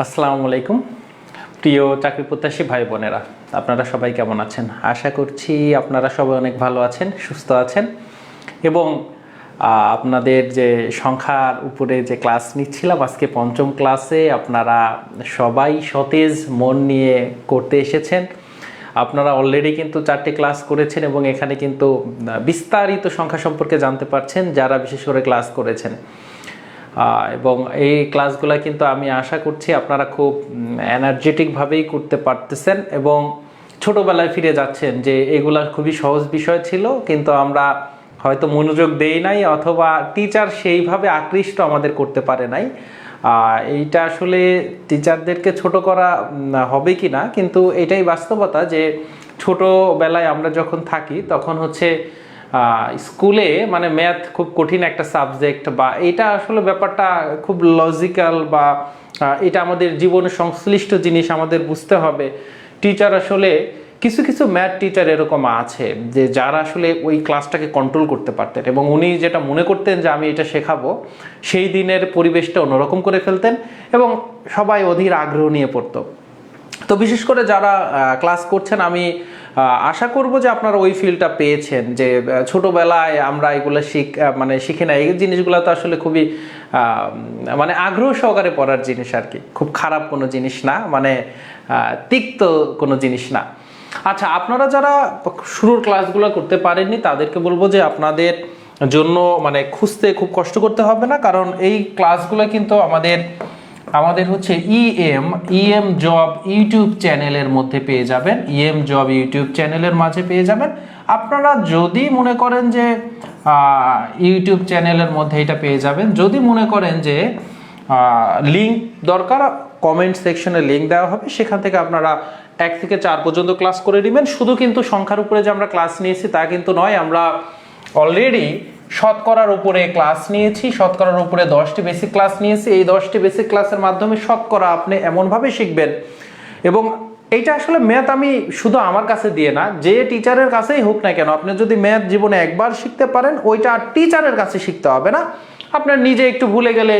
আসসালামু আলাইকুম প্রিয় চাকরি প্রত্যাশী ভাই বোনেরা, আপনারা সবাই কেমন আছেন? আশা করছি আপনারা সবাই অনেক ভালো আছেন, সুস্থ আছেন এবং আপনাদের যে সংখ্যার উপরে যে ক্লাস নিচ্ছিলাম আজকে পঞ্চম ক্লাসে আপনারা সবাই সতেজ মন নিয়ে করতে এসেছেন। আপনারা অলরেডি কিন্তু 4টি ক্লাস করেছেন এবং এখানে কিন্তু বিস্তারিত সংখ্যা সম্পর্কে জানতে পারছেন যারা বিশেষ করে ক্লাস করেছেন। এবং এই ক্লাসগুলো কিন্তু আমি আশা করছি আপনারা খুব এনার্জেটিকভাবেই করতে পারতেছেন এবং ছোটোবেলায় ফিরে যাচ্ছেন যে এগুলা খুবই সহজ বিষয় ছিল, কিন্তু আমরা হয়তো মনোযোগ দেই নাই অথবা টিচার সেইভাবে আকৃষ্ট আমাদের করতে পারে নাই। এইটা আসলে টিচারদেরকে ছোট করা হবে কি না, কিন্তু এটাই বাস্তবতা যে ছোটোবেলায় আমরা যখন থাকি তখন হচ্ছে স্কুলে মানে ম্যাথ খুব কঠিন একটা সাবজেক্ট, বা এটা আসলে ব্যাপারটা খুব লজিক্যাল বা এটা আমাদের জীবনে সংশ্লিষ্ট জিনিস, আমাদের বুঝতে হবে। টিচার আসলে কিছু কিছু ম্যাথ টিচার এরকম আছে যে যারা আসলে ওই ক্লাসটাকে কন্ট্রোল করতে পারতেন এবং উনি যেটা মনে করতেন যে আমি এটা শেখাবো সেই দিনের পরিবেশটা অন্যরকম করে ফেলতেন এবং সবাই অধীর আগ্রহ নিয়ে পড়তো। তো বিশেষ করে যারা ক্লাস করছেন আমি আশা করব যে আপনারা ওই ফিলটা পেয়েছেন যে ছোটোবেলায় আমরা এগুলো শিখি না। এই জিনিসগুলো তো আসলে খুবই মানে আগ্রহ সহকারে পড়ার জিনিস আর কি, খুব খারাপ কোনো জিনিস না, মানে তিক্ত কোনো জিনিস না। আচ্ছা, আপনারা যারা শুরুর ক্লাসগুলো করতে পারেননি তাদেরকে বলবো যে আপনাদের জন্য মানে খুঁজতে খুব কষ্ট করতে হবে না, কারণ এই ক্লাসগুলো কিন্তু আমাদের হচ্ছে ইএম জব ইউটিউব চ্যানেলের মধ্যে পেয়ে যাবেন, ইএম জব ইউটিউব চ্যানেলের মাঝে পেয়ে যাবেন। আপনারা যদি মনে করেন যে ইউটিউব চ্যানেলের মধ্যে এটা পেয়ে যাবেন, যদি মনে করেন যে লিঙ্ক দরকার কমেন্ট সেকশনে লিঙ্ক দেওয়া হবে, সেখান থেকে আপনারা 1 থেকে 4 পর্যন্ত ক্লাস করে নেবেন। শুধু কিন্তু সংখ্যার উপরে যে আমরা ক্লাস নিয়েছি তা কিন্তু নয়, আমরা অলরেডি শতকরার উপরে ক্লাস নিয়েছি, শতকরার উপরে 10টি বেসিক ক্লাস নিয়েছি। এই 10টি বেসিক ক্লাসের মাধ্যমে শতকরা আপনি এমনভাবে শিখবেন এবং এইটা আসলে ম্যাথ আমি শুধু আমার কাছে দিয়ে না, যে টিচারের কাছেই হোক না কেন, আপনি যদি ম্যাথ জীবনে একবার শিখতে পারেন ওইটা আর টিচারের কাছে শিখতে হবে না। আপনার নিজে একটু ভুলে গেলে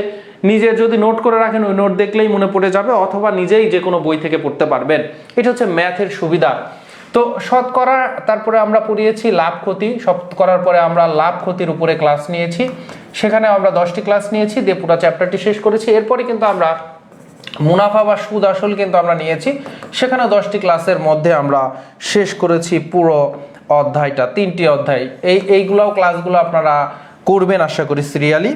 নিজে যদি নোট করে রাখেন ওই নোট দেখলেই মনে পড়ে যাবে, অথবা নিজেই যে কোনো বই থেকে পড়তে পারবেন। এটা হচ্ছে ম্যাথের সুবিধা। তো শতকরা, তারপরে আমরা পড়িয়েছি লাভ ক্ষতি, শতকরার পরে আমরা লাভ ক্ষতির উপরে ক্লাস নিয়েছি, সেখানে আমরা 10টি ক্লাস নিয়েছি দিয়ে পুরো চ্যাপ্টারটি শেষ করেছি। এরপরে কিন্তু আমরা মুনাফা বা সুদ আসল কিন্তু আমরা নিয়েছি, সেখানে 10টি ক্লাসের মধ্যে আমরা শেষ করেছি পুরো অধ্যায়টা, 3টি অধ্যায়। এইগুলাও ক্লাসগুলো আপনারা করবেন আশা করি সিরিয়ালি।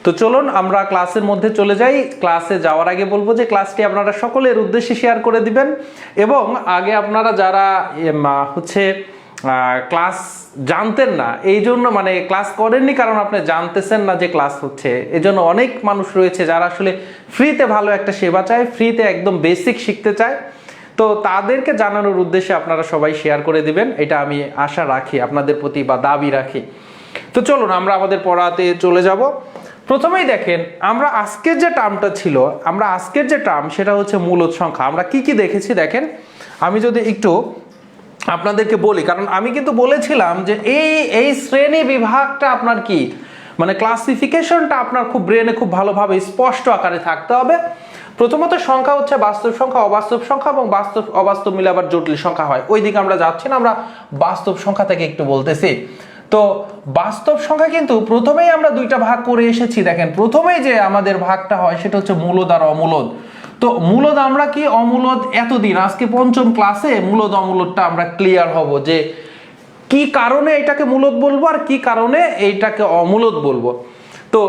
তো চলুন আমরা ক্লাসের মধ্যে চলে যাই। ক্লাসে যাওয়ার আগে বলবো যে ক্লাসটি আপনারা সকলের উদ্দেশ্যে শেয়ার করে দিবেন এবং আগে আপনারা যারা হচ্ছে ক্লাস জানতেন না, এই জন্য মানে ক্লাস করেননি কারণ আপনি জানতেছেন না যে ক্লাস হচ্ছে, এই জন্য অনেক মানুষ রয়েছে যারা আসলে ফ্রিতে ভালো একটা সেবা চায়, ফ্রিতে একদম বেসিক শিখতে চায়। তো তাদেরকে জানানোর উদ্দেশ্যে আপনারা সবাই শেয়ার করে দিবেন, এটা আমি আশা রাখি আপনাদের প্রতি বা দাবি রাখি। তো চলুন আমরা আমাদের পড়াতে চলে যাব। প্রথমেই দেখেন আমরা আজকের যে টার্মটা ছিল, আমরা আজকের যে টার্ম সেটা হচ্ছে মূলদ সংখ্যা। আমরা কি কি দেখেছি দেখেন, আমি যদি একটু আপনাদেরকে বলি, কারণ আমি কিন্তু বলেছিলাম যে এই শ্রেণী বিভাগটা আপনার কি মানে ক্লাসিফিকেশনটা আপনার খুব ব্রেনে খুব ভালোভাবে স্পষ্ট আকারে থাকতে হবে। প্রথমত সংখ্যা হচ্ছে বাস্তব সংখ্যা, অবাস্তব সংখ্যা এবং বাস্তব অবাস্তব মিলে আবার জটিল সংখ্যা হয়। ওই দিকে আমরা যাচ্ছি না, আমরা বাস্তব সংখ্যা থেকে একটু বলতেছি। তো বাস্তব সংখ্যা কিন্তু প্রথমেই আমরা 2টা ভাগ করে এসেছি। দেখেন প্রথমেই যে আমাদের ভাগটা হয় সেটা হচ্ছে মূলদ আর অমূলদ। তো মূলদ আমরা কি, অমূলদ এতদিন, আজকে পঞ্চম ক্লাসে মূলদ অমূলদটা আমরা ক্লিয়ার হব যে কি কারণে এটাকে মূলদ বলবো আর কি কারণে এইটাকে অমূলদ বলবো। তো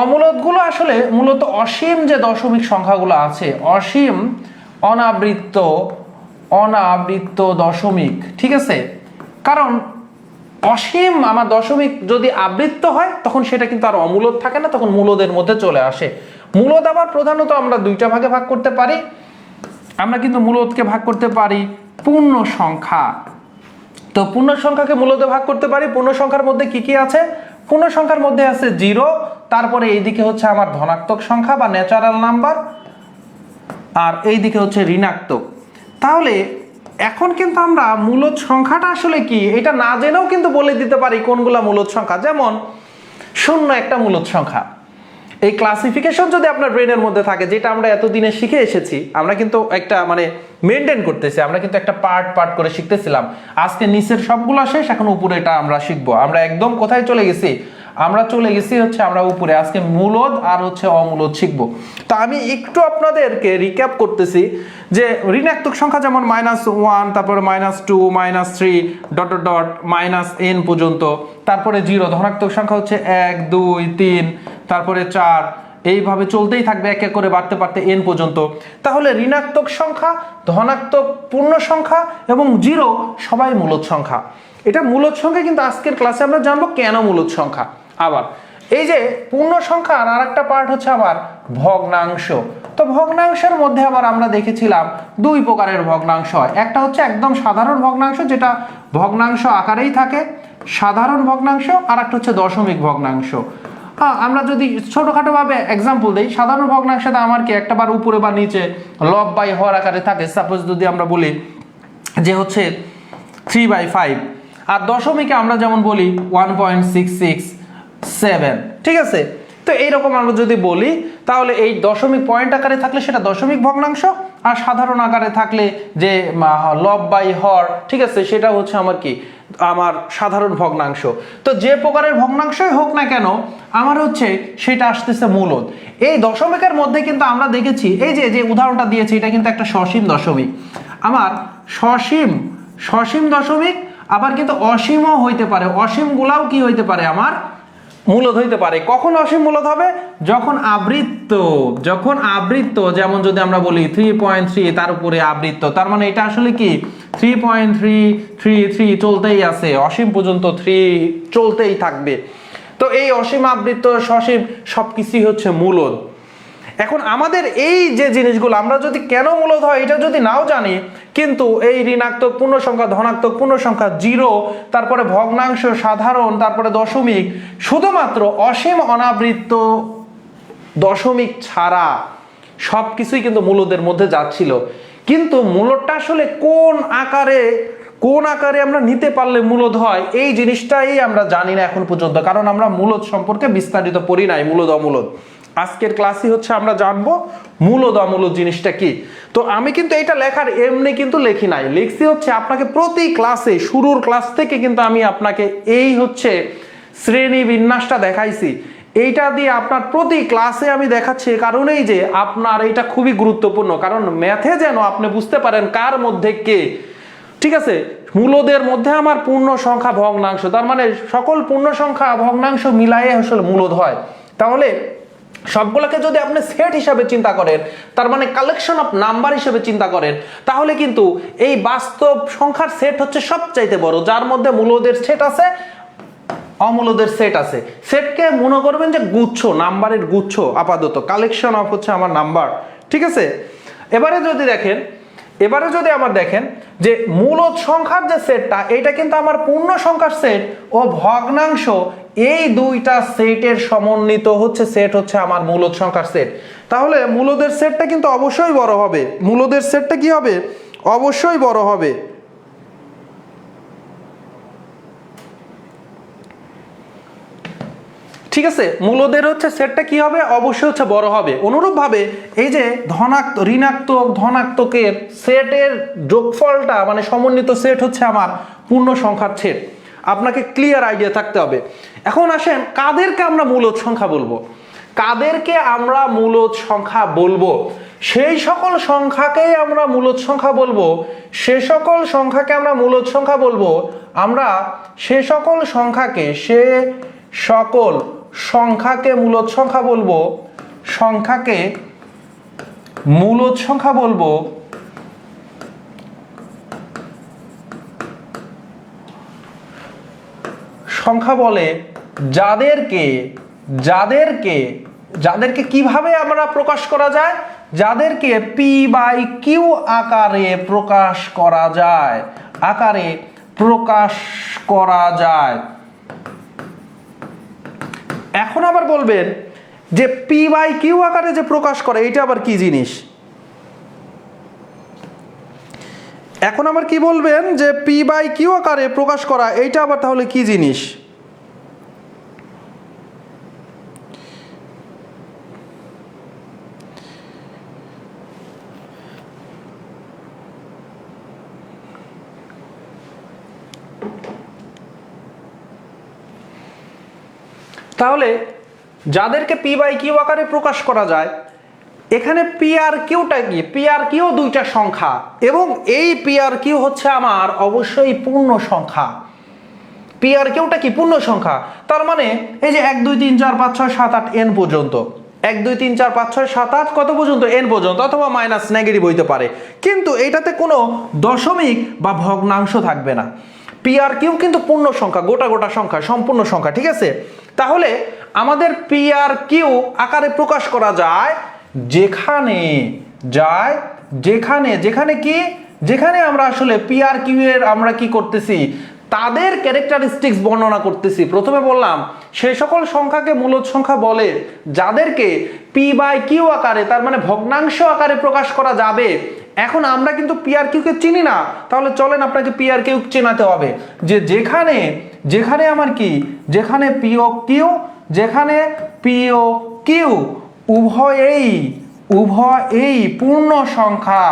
অমূলদগুলো আসলে মূলত অসীম যে দশমিক সংখ্যাগুলো আছে, অসীম অনাবৃত্ত দশমিক, ঠিক আছে? কারণ অসীম আমার দশমিক যদি আবৃত্ত হয় তখন সেটা কিন্তু আর অমূলদ থাকে না, তখন মূলদের মধ্যে চলে আসে। মূলদ আবার প্রধানত আমরা 2টা ভাগে ভাগ করতে পারি। আমরা কিন্তু মূলদকে ভাগ করতে পারি পূর্ণ সংখ্যা। তো পূর্ণ সংখ্যাকে মূলদে ভাগ করতে পারি। পূর্ণ সংখ্যার মধ্যে কি কি আছে? পূর্ণ সংখ্যার মধ্যে আছে 0, তারপরে এইদিকে হচ্ছে আমার ধনাত্মক সংখ্যা বা ন্যাচারাল নাম্বার, আর এইদিকে হচ্ছে ঋণাত্মক। তাহলে এখন কিন্তু আমরা মূলদ সংখ্যাটা আসলে কি এটা না জেনেও কিন্তু বলে দিতে পারি কোনগুলা মূলদ সংখ্যা। যেমন 0 একটা মূলদ সংখ্যা, এই ক্লাসিফিকেশন যদি আপনার ব্রেনের মধ্যে থাকে, যেটা আমরা এতদিনে শিখে এসেছি, আমরা কিন্তু একটা মানে মেনটেন করতেছি, আমরা কিন্তু একটা পার্ট পার্ট করে শিখতেছিলাম। আজকে নিচের সবগুলো শেষ, এখন উপরে এটা আমরা শিখবো। আমরা একদম কোথায় চলে গেছি? আমরা চলে গেছি হচ্ছে আমরা উপরে, আজকে মূলদ আর হচ্ছে অমূলদ শিখবো। তো আমি একটু আপনাদেরকে রিক্যাপ করতেছি যে ঋণাত্মক সংখ্যা যেমন -1, তারপরে -2, -3 ডট ডট ডট -n পর্যন্ত, তারপরে 0। ধনাত্মক সংখ্যা হচ্ছে 1, 2, 3, তারপরে 4, এইভাবে চলতেই থাকবে এক এক করে বাড়তে বাড়তে n পর্যন্ত। তাহলে ঋণাত্মক সংখ্যা, ধনাত্মক পূর্ণ সংখ্যা এবং 0 সবাই মূলদ সংখ্যা। এটা মূলদ সংখ্যা, কিন্তু আজকের ক্লাসে আমরা জানবো কেন মূলদ সংখ্যা। আবার এই যে পূর্ণ সংখ্যার আর একটা পার্ট হচ্ছে আবার ভগ্নাংশ। তো ভগ্নাংশের মধ্যে আবার আমরা দেখেছিলাম দুই প্রকারের ভগ্নাংশ হয়। একটা হচ্ছে একদম সাধারণ ভগ্নাংশ, যেটা ভগ্নাংশ আকারেই থাকে, সাধারণ ভগ্নাংশ। আর একটা হচ্ছে দশমিক ভগ্নাংশ। আমরা যদি ছোটখাটো ভাবে এক্সাম্পল দিই, সাধারণ ভগ্নাংশটা আমার কি একটা বার উপরে বা নিচে লব বাই হর আকারে থাকে। সাপোজ যদি আমরা বলি যে হচ্ছে 3/5, আর দশমিকে আমরা যেমন বলি 1.667, ঠিক আছে। তো এইরকম আমরা যদি বলি, তাহলে এই দশমিক পয়েন্ট আকারে থাকলে সেটা দশমিক ভগ্নাংশ, আর সাধারণ আকারে থাকলে যে লব বাই হর, ঠিক আছে, সেটা হচ্ছে আমার কি, আমার সাধারণ ভগ্নাংশ। তো যে প্রকারের ভগ্নাংশই হোক না কেন, আমার হচ্ছে সেটা আসতেছে মূলদ। এই দশমিকের মধ্যে কিন্তু আমরা দেখেছি, এই যে উদাহরণটা দিয়েছি, এটা কিন্তু একটা সসীম দশমিক। আমার সসীম দশমিক, আবার কিন্তু অসীমও হইতে পারে। অসীম গুলাও কি হইতে পারে, আমার মূলদ হইতে পারে। কখন অসীম মূলদ হবে? যখন আবৃত্ত, যেমন যদি আমরা বলি 3.3 তার উপরে আবৃত্ত, তার মানে এটা আসলে কি 3.333 চলতেই আছে, অসীম পর্যন্ত 3 চলতেই থাকবে। তো এই অসীম, আবৃত্ত, সসীম সবকিছুই হচ্ছে মূলদ। এখন আমাদের এই যে জিনিসগুলো, আমরা যদি কেন মূলদ হয় এটা যদি নাও জানি, কিন্তু এই ঋণাত্মক পূর্ণ সংখ্যা, ধনাত্মক পূর্ণ সংখ্যা, 0, তারপরে ভগ্নাংশ, সাধারণ, তারপরে দশমিক, শুধুমাত্র অসীম অনাবৃত্ত দশমিক ছাড়া সবকিছুই কিন্তু মূলদের মধ্যে যাচ্ছিল। কিন্তু মূলদটা আসলে কোন আকারে আমরা নিতে পারলে মূলদ হয়, এই জিনিসটাই আমরা জানি না এখন পর্যন্ত, কারণ আমরা মূলদ সম্পর্কে বিস্তারিত পড়ি নাই, মূলদ অমূলদ। আজকের ক্লাসই হচ্ছে আমরা জানবো মূলদ অমূলদ জিনিসটা কি। তো আমি কিন্তু এটা লেখার এমনি কিন্তু লেখি নাই, লিখছি হচ্ছে আপনাকে প্রতি ক্লাসে, শুরুর ক্লাস থেকে কিন্তু আমি আপনাকে এই হচ্ছে শ্রেণী বিন্যাসটা দেখাইছি। এইটা দিয়ে আপনার প্রতি ক্লাসে আমি দেখাচ্ছি, কারণেই যে আপনার এটা খুবই গুরুত্বপূর্ণ, কারণ ম্যাথে যেন আপনি বুঝতে পারেন কার মধ্যে কে, ঠিক আছে। মূলদের মধ্যে আমার পূর্ণ সংখ্যা, ভগ্নাংশ, তার মানে সকল পূর্ণ সংখ্যা ভগ্নাংশ মিলাইয়ে আসলে মূলদ হয়। তাহলে সবগুলোকে যদি আপনি সেট হিসাবে চিন্তা করেন, তার মানে কালেকশন অফ নাম্বার হিসেবে চিন্তা করেন, তাহলে কিন্তু এই বাস্তব সংখ্যার সেট হচ্ছে সবচাইতে বড়, যার মধ্যে মূলদের সেট আছে, অমূলদের সেট আছে। সেটকে মনে করবেন যে গুচ্ছ, নাম্বারের গুচ্ছ, আপাতত কালেকশন অফ হচ্ছে আমার নাম্বার, ঠিক আছে। এবারে যদি আমার দেখেন যে মূলদ সংখ্যার যে সেটটা, এটা কিন্তু আমার পূর্ণ সংখ্যার সেট ও ভগ্নাংশ, এই দুইটা সেটের সমন্বিত হচ্ছে সেট হচ্ছে আমার মূলদ সংখ্যার সেট। তাহলে মূলদের সেটটা কিন্তু অবশ্যই বড় হবে। মূলদের সেটটা কি হবে? অবশ্যই বড় হবে। ঠিক আছে, মূলদের হচ্ছে সেটটা কি হবে? অবশ্যই হচ্ছে বড় হবে। অনুরূপভাবে এই যে ঋণাত্মক ধনাত্মকের সেটের যোগফলটা, মানে সমন্বিত সেট হচ্ছে আমার পূর্ণ সংখ্যার সেট। আপনাকে ক্লিয়ার আইডিয়া থাকতে হবে। এখন আসেন, কাদেরকে আমরা মূলদ সংখ্যা বলবো? সেই সকল সংখ্যাকে আমরা মূলদ সংখ্যা বলবো। সে সকল সংখ্যাকে মূলদ সংখ্যা বলবো সংখ্যা বলে যাদেরকে কিভাবে আমরা প্রকাশ করা যায়? যাদেরকে p/q আকারে প্রকাশ করা যায়। এখন আবার বলবেন যে p/q আকারে যে প্রকাশ করে, এটা আবার কি জিনিস? এখন আবার কি বলবেন যে p/q আকারে প্রকাশ করা, এইটা আবার তাহলে কি জিনিস? তাহলে যাদেরকে পি বাই কিউ আকারে প্রকাশ করা যায়, এখানে পি আর কিউটা কি? পি আর কিউ দুইটা সংখ্যা এবং এই পি আর কিউ হচ্ছে আমার অবশ্যই পূর্ণ সংখ্যা। পি আর কিউটা কি? পূর্ণ সংখ্যা। তার মানে এই যে 1 2 3 4 5 6 7 8 n পর্যন্ত, 1 2 3 4 5 6 7 8 কত পর্যন্ত? n পর্যন্ত, অথবা মাইনাস নেগেটিভ হইতে পারে, কিন্তু এটাতে কোনো দশমিক বা ভগ্নাংশ থাকবে না। পি আর কিউ কিন্তু পূর্ণ সংখ্যা, গোটা গোটা সংখ্যা, সম্পূর্ণ সংখ্যা, ঠিক আছে? তাহলে আমাদের পি আর কিউ আকারে প্রকাশ করা যায় যেখানে আমরা আসলে পি আর কিউ এর আমরা কি করতেছি, তাদের ক্যারেক্টারিস্টিক্স বর্ণনা করতেছি। প্রথমে বললাম সেই সকল সংখ্যাকে মূলদ সংখ্যা বলে যাদেরকে পি বাই কিউ আকারে, তার মানে ভগ্নাংশ আকারে প্রকাশ করা যাবে। এখন আমরা কিন্তু পি আর কিউ কে চিনি না, তাহলে চলেন আপনাকে পি আর কিউ চেনাতে হবে, যে যেখানে আমার কি, যেখানে পি ও কিউ উভয়েই পূর্ণ সংখ্যা,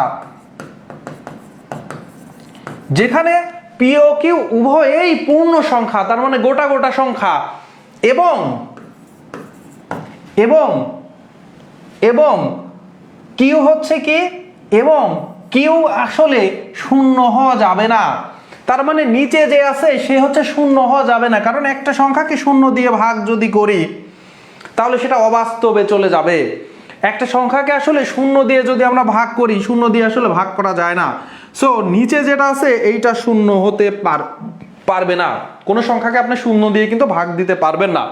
যেখানে পি ও কিউ উভয়েই পূর্ণ সংখ্যা, তার মানে গোটা গোটা সংখ্যা, এবং কিউ হচ্ছে কি, এবং কিউ আসলে শূন্য হওয়া যাবে না। তার মানে নিচে যে আছে সে হচ্ছে শূন্য হওয়া যাবে না, কারণ একটা সংখ্যাকে শূন্য দিয়ে ভাগ যদি করি তাহলে সেটা অবাস্তবে চলে যাবে। একটা সংখ্যাকে আসলে শূন্য দিয়ে যদি আমরা ভাগ করি, শূন্য দিয়ে আসলে ভাগ করা যায় না। সো নিচে যেটা আছে এইটা শূন্য হতে পারবে না, কোনো সংখ্যাকে আপনি শূন্য দিয়ে কিন্তু ভাগ দিতে পারবেন না।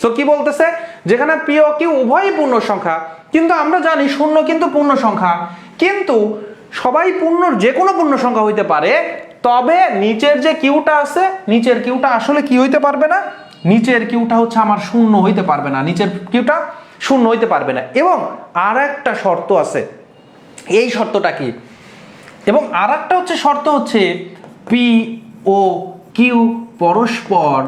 সো কি বলতেছে, যেখানে পি ও কিউ উভয়ই পূর্ণ সংখ্যা, কিন্তু আমরা জানি শূন্য কিন্তু পূর্ণ সংখ্যা, কিন্তু সবাই যে কোনো পূর্ণ সংখ্যা হইতে পারে, তবে নিচের যে কিউটা আছে, নিচের কিউটা আসলে কি হইতে পারবে না, নিচের কিউটা হচ্ছে আমার শূন্য হইতে পারবে না, নিচের কিউটা শূন্য হইতে পারবে না। এবং আর একটা শর্ত আছে, এই শর্তটা কি, এবং আর একটা হচ্ছে শর্ত হচ্ছে পি ও কিউ পরস্পর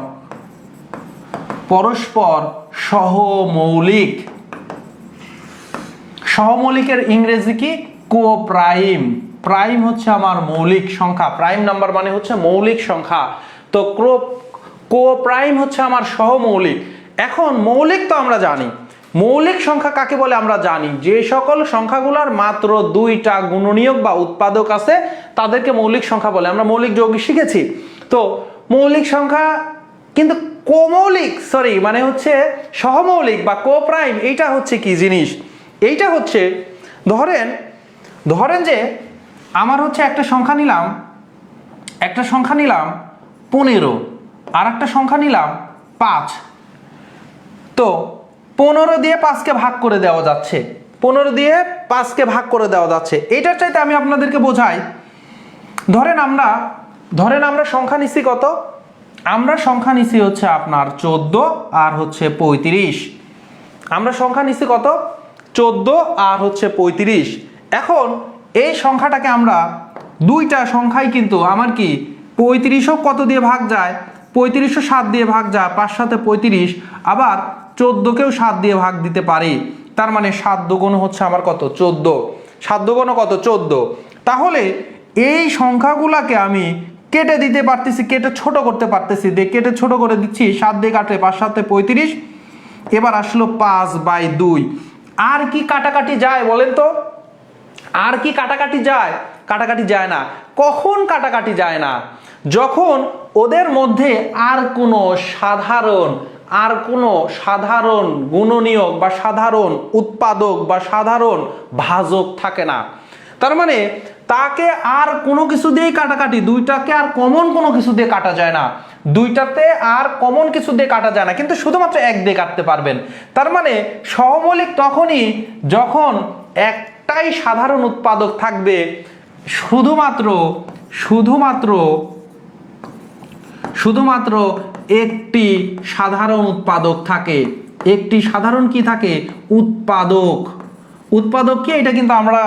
সহমৌলিকের ইংরেজি কি? কোপ্রাইম। প্রাইম হচ্ছে আমার মৌলিক সংখ্যা, প্রাইম নাম্বার মানে হচ্ছে মৌলিক সংখ্যা, তো কোপ্রাইম হচ্ছে আমার সহমৌলিক। এখন মৌলিক তো আমরা জানি, মৌলিক সংখ্যা কাকে বলে আমরা জানি, যে সকল সংখ্যাগুলোর মাত্র দুইটা গুণনীয়ক বা উৎপাদক আছে তাদেরকে মৌলিক সংখ্যা বলে। আমরা মৌলিক যৌগিক শিখেছি, তো মৌলিক সংখ্যা কিন্তু মানে হচ্ছে সহমৌলিক বা কোপ্রাইম, এইটা হচ্ছে কি জিনিস, এইটা হচ্ছে ধরেন যে আমার হচ্ছে একটা সংখ্যা নিলাম 15, আর একটা সংখ্যা নিলাম 5, তো 15 দিয়ে 5কে ভাগ করে দেওয়া যাচ্ছে, 15 দিয়ে 5কে ভাগ করে দেওয়া যাচ্ছে। এইটার চাইতে আমি আপনাদেরকে বোঝাই, ধরেন আমরা সংখ্যা নিছি কত, আমরা সংখ্যা নিছি হচ্ছে আপনার 14 আর হচ্ছে 35, আমরা সংখ্যা নিছি কত, 14 আর হচ্ছে 35। এখন এই সংখ্যাটাকে আমরা দুইটা সংখ্যাই কিন্তু আমার কি 35ও কত দিয়ে ভাগ যায়, 35ও 7 দিয়ে ভাগ যায়, 5 7 35, আবার 14কেও 7 দিয়ে ভাগ দিতে পারি, তার মানে 7 দুগুণ হচ্ছে আমার কত, 14, 7 দুগুণ কত, 14। তাহলে এই সংখ্যাগুলাকে আমি কেটে দিতে পারতেছি, কেটে ছোট করতে পারতেছি, কেটে ছোট করে দিচ্ছি, 7 দিয়ে কাটলে 5 7 35, এবার আসলো 5/2। আর কি কাটাকাটি যায় বলেন তো, আর কি কাটাকাটি যায়? কাটাকাটি যায় না। কখন কাটাকাটি যায় না? যখন ওদের মধ্যে আর কোনো সাধারণ গুণনীয়ক বা সাধারণ উৎপাদক বা সাধারণ ভাজক থাকে না। তার মানে তাকে আর কোনো কিছু দিয়েই কাটাকাটি, দুইটাকে আর কমন কোনো কিছু দিয়ে কাটা যায় না, দুইটাতে আর কমন কিছু দিয়ে কাটা যায় না, কিন্তু শুধুমাত্র এক দিয়ে কাটতে পারবেন। তার মানে সহমৌলিক তখনই যখন একটাই সাধারণ উৎপাদক থাকবে, শুধুমাত্র একটি সাধারণ উৎপাদক থাকে, একটি সাধারণ কি থাকে, উৎপাদক কি, এটা কিন্তু আমরা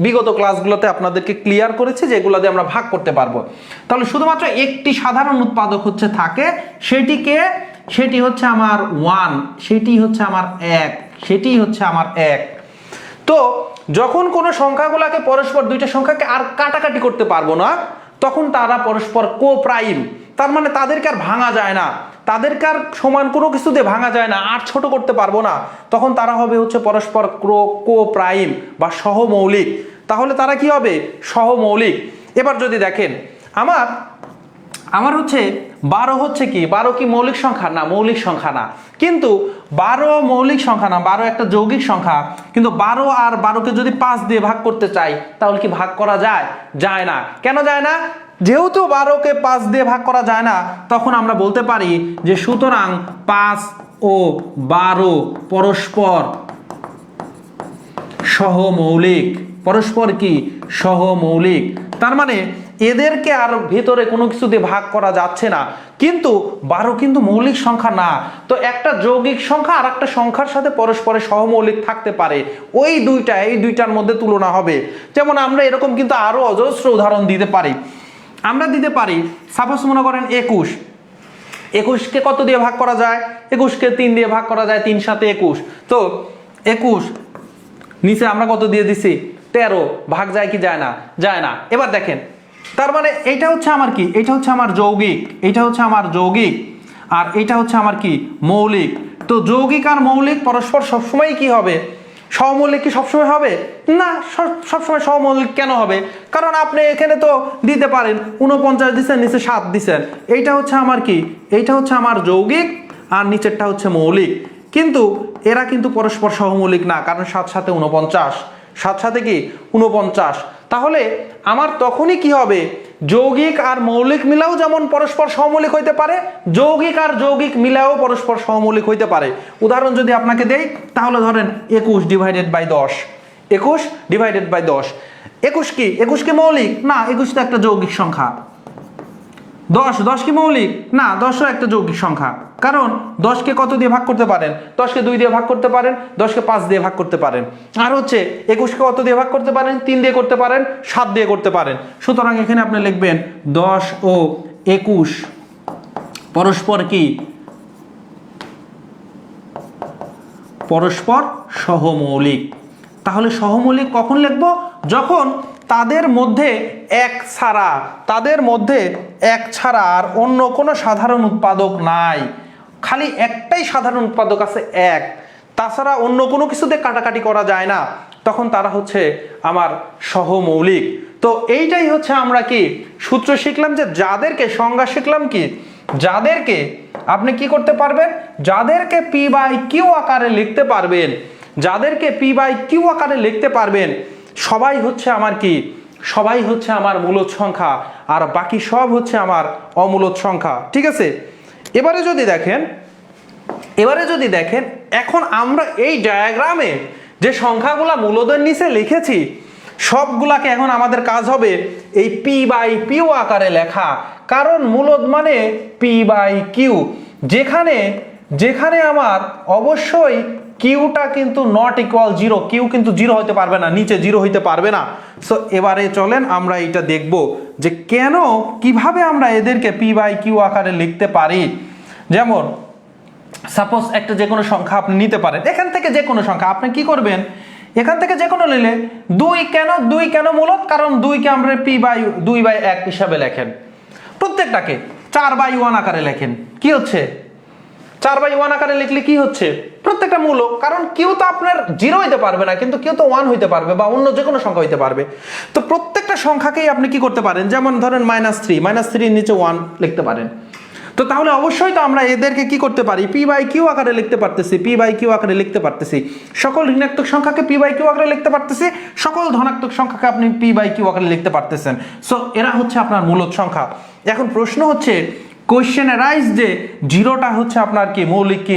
বিগত ক্লাসগুলোতে আপনাদেরকে ক্লিয়ার করেছি, যেগুলো দিয়ে আমরা ভাগ করতে পারবো। তাহলে শুধুমাত্র একটি সাধারণ উৎপাদক হচ্ছে থাকে, সেটি হচ্ছে আমার 1, সেটি হচ্ছে আমার 1। তো যখন কোনো সংখ্যাগুলোকে দুইটা সংখ্যাকে আর কাটাকাটি করতে পারবো না, তখন তারা পরস্পর কোপ্রাইম, তার মানে তাদেরকে আর ভাঙা যায় না, তাদেরকে আর সমান কোনো কিছু দিয়ে ভাঙা যায় না, আর ছোট করতে পারবো না, তখন তারা হবে হচ্ছে পরস্পর কো প্রাইম বা সহমৌলিক। তাহলে তারা কি হবে? সহমৌলিক। এবার যদি দেখেন আমার হচ্ছে 12 হচ্ছে কি, 12 কি মৌলিক সংখ্যা? না, মৌলিক সংখ্যা না। কিন্তু 12 মৌলিক সংখ্যা না, 12 একটা যৌগিক সংখ্যা। কিন্তু 12 আর 12কে যদি 5 দিয়ে ভাগ করতে চাই তাহলে কি ভাগ করা যায়? যায় না। কেন যায় না? যেহেতু 12কে 5 দিয়ে ভাগ করা যায় না, তখন আমরা বলতে পারি যে সুতরাং 5 ও 12 পরস্পর সহমৌলিক। পরস্পর কি? সহমৌলিক। তার মানে এদেরকে আর ভেতরে কোনো কিছু দিয়ে ভাগ করা যাচ্ছে না। কিন্তু 12 কিন্তু মৌলিক সংখ্যা না, তো একটা যৌগিক সংখ্যা আর একটা সংখ্যার সাথে পরস্পরে সহমৌলিক থাকতে পারে, এই দুইটার মধ্যে তুলনা হবে। যেমন আমরা এরকম কিন্তু আরো অজস্র উদাহরণ দিতে পারি। আমরা দিতে পারি সাপোজ মনে করেন 21কে কত দিয়ে ভাগ করা যায়? 21কে 3 দিয়ে ভাগ করা যায়, 3 সাথে 21। তো 21 নিচে আমরা কত দিয়ে দিছি? 13। ভাগ যায় কি যায় না? যায় না। এবার দেখেন, তার মানে এইটা হচ্ছে আমার কি? এটা হচ্ছে আমার যৌগিক, এটা হচ্ছে আমার যৌগিক, আর এটা হচ্ছে আমার কি? মৌলিক। তো যৌগিক আর মৌলিক পরস্পর সবসময় কি হবে? সহমৌলিক কি সবসময় হবে? না, সবসময় সহমৌলিক কেন হবে? কারণ আপনি এখানে তো দিতে পারেন 49 দিচ্ছেন, নিচে 7 দিচ্ছেন, এইটা হচ্ছে আমার কি? এইটা হচ্ছে আমার যৌগিক আর নিচেরটা হচ্ছে মৌলিক। কিন্তু এরা কিন্তু পরস্পর সহমৌলিক না, কারণ 7 সাথে 49, 7 সাথে কি? 49। তাহলে আমার তখনই কি হবে? যৌগিক আর মৌলিক মিলাও যেমন পরস্পর সহমৌলিক হইতে পারে, যৌগিক আর যৌগিক মিলাও পরস্পর সহমৌলিক হইতে পারে। উদাহরণ যদি আপনাকে দেই তাহলে ধরেন 21 ডিভাইডেড বাই 10। 21 divided by 10। 21 কি? 21 কি মৌলিক? না, 21 তো একটা যৌগিক সংখ্যা। 10 কি মৌলিক? না, 10ও একটা যৌগিক সংখ্যা। কারণ 10কে কত দিয়ে ভাগ করতে পারেন? 10কে 2 দিয়ে ভাগ করতে পারেন, 10কে 5 দিয়ে ভাগ করতে পারেন। আর হচ্ছে 21কে কত দিয়ে ভাগ করতে পারেন? 3 দিয়ে করতে পারেন, 7 দিয়ে করতে পারেন। সুতরাং এখানে আপনি লিখবেন 10 ও 21 পরস্পর কি? পরস্পর সহমৌলিক। তাহলে সহমৌলিক কখন লিখবো? যখন তাদের মধ্যে এক ছাড়া আর অন্য কোনো সাধারণ উৎপাদক নাই। খালি একটাই সাধারণ উৎপাদক আছে, এক, তাছাড়া অন্য কোনো কিছুতে কাটাকাটি করা যায় না, তখন তারা হচ্ছে আমার সহমৌলিক। তো এইটাই হচ্ছে আমরা কি সূত্র শিখলাম, যে যাদেরকে সংজ্ঞা শিখলাম কি, যাদেরকে আপনি কি করতে পারবেন? যাদেরকে পি বাই কিউ আকারে লিখতে পারবেন, যাদেরকে পি বাই কিউ আকারে লিখতে পারবেন, সবাই হচ্ছে আমার কি? সবাই হচ্ছে আমার মূলদ সংখ্যা, আর বাকি সব হচ্ছে আমার অমূলদ সংখ্যা। ঠিক আছে? এবারে যদি দেখেন এখন আমরা এই ডায়াগ্রামে যে সংখ্যাগুলা মূলদের নিচে লিখেছি সবগুলাকে এখন আমাদের কাজ হবে এই পি বাই কিউ আকারে লেখা। কারণ মূলদ মানে পি বাই কিউ, যেখানে আমার অবশ্যই কিউটা কিন্তু নট ইকুয়াল 0, কিউ কিন্তু 0 হইতে পারবে না, নিচে 0 হইতে পারবে না। সো এবারে চলেন আমরা এটা দেখব যে কিভাবে আমরা এদেরকে পি বাই কিউ আকারে লিখতে পারি। যেমন সাপোজ একটা যে কোনো সংখ্যা আপনি নিতে পারেন, এখান থেকে যে কোনো সংখ্যা আপনি কি করবেন? এখান থেকে যে কোনো নিলে 2 কেন মূলদ? কারণ 2কে আমরা পি বাই 2/1 হিসাবে লেখেন। প্রত্যেকটাকে 4/1 আকারে লেখেন, কি হচ্ছে? 4/1 আকারে লিখলে কি হচ্ছে? প্রত্যেকটা মূলক, কারণ কিউ তো আপনার 0 হইতে পারবে না, কিন্তু কিউ তো 1 হইতে পারবে বা অন্য যে কোনো সংখ্যা হইতে পারবে। তো প্রত্যেকটা সংখ্যাকেই আপনি কি করতে পারেন? যেমন ধরেন -3 এর নিচে 1 লিখতে পারেন। তো তাহলে অবশ্যই তো আমরা এদেরকে কি করতে পারি? পি বাই কিউ আকারে লিখতে পারতেছি। সকল ঋণাত্মক সংখ্যাকে পি বাই কিউ আকারে লিখতে পারতেছি, সকল ধনাত্মক সংখ্যাকে আপনি পি বাই কিউ আকারে লিখতে পারতেছেন। সো এরা হচ্ছে আপনার মূলদ সংখ্যা। এখন প্রশ্ন হচ্ছে, কোশ্চেন রাইজ যে 0টা হচ্ছে আপনার কি মৌলিক কি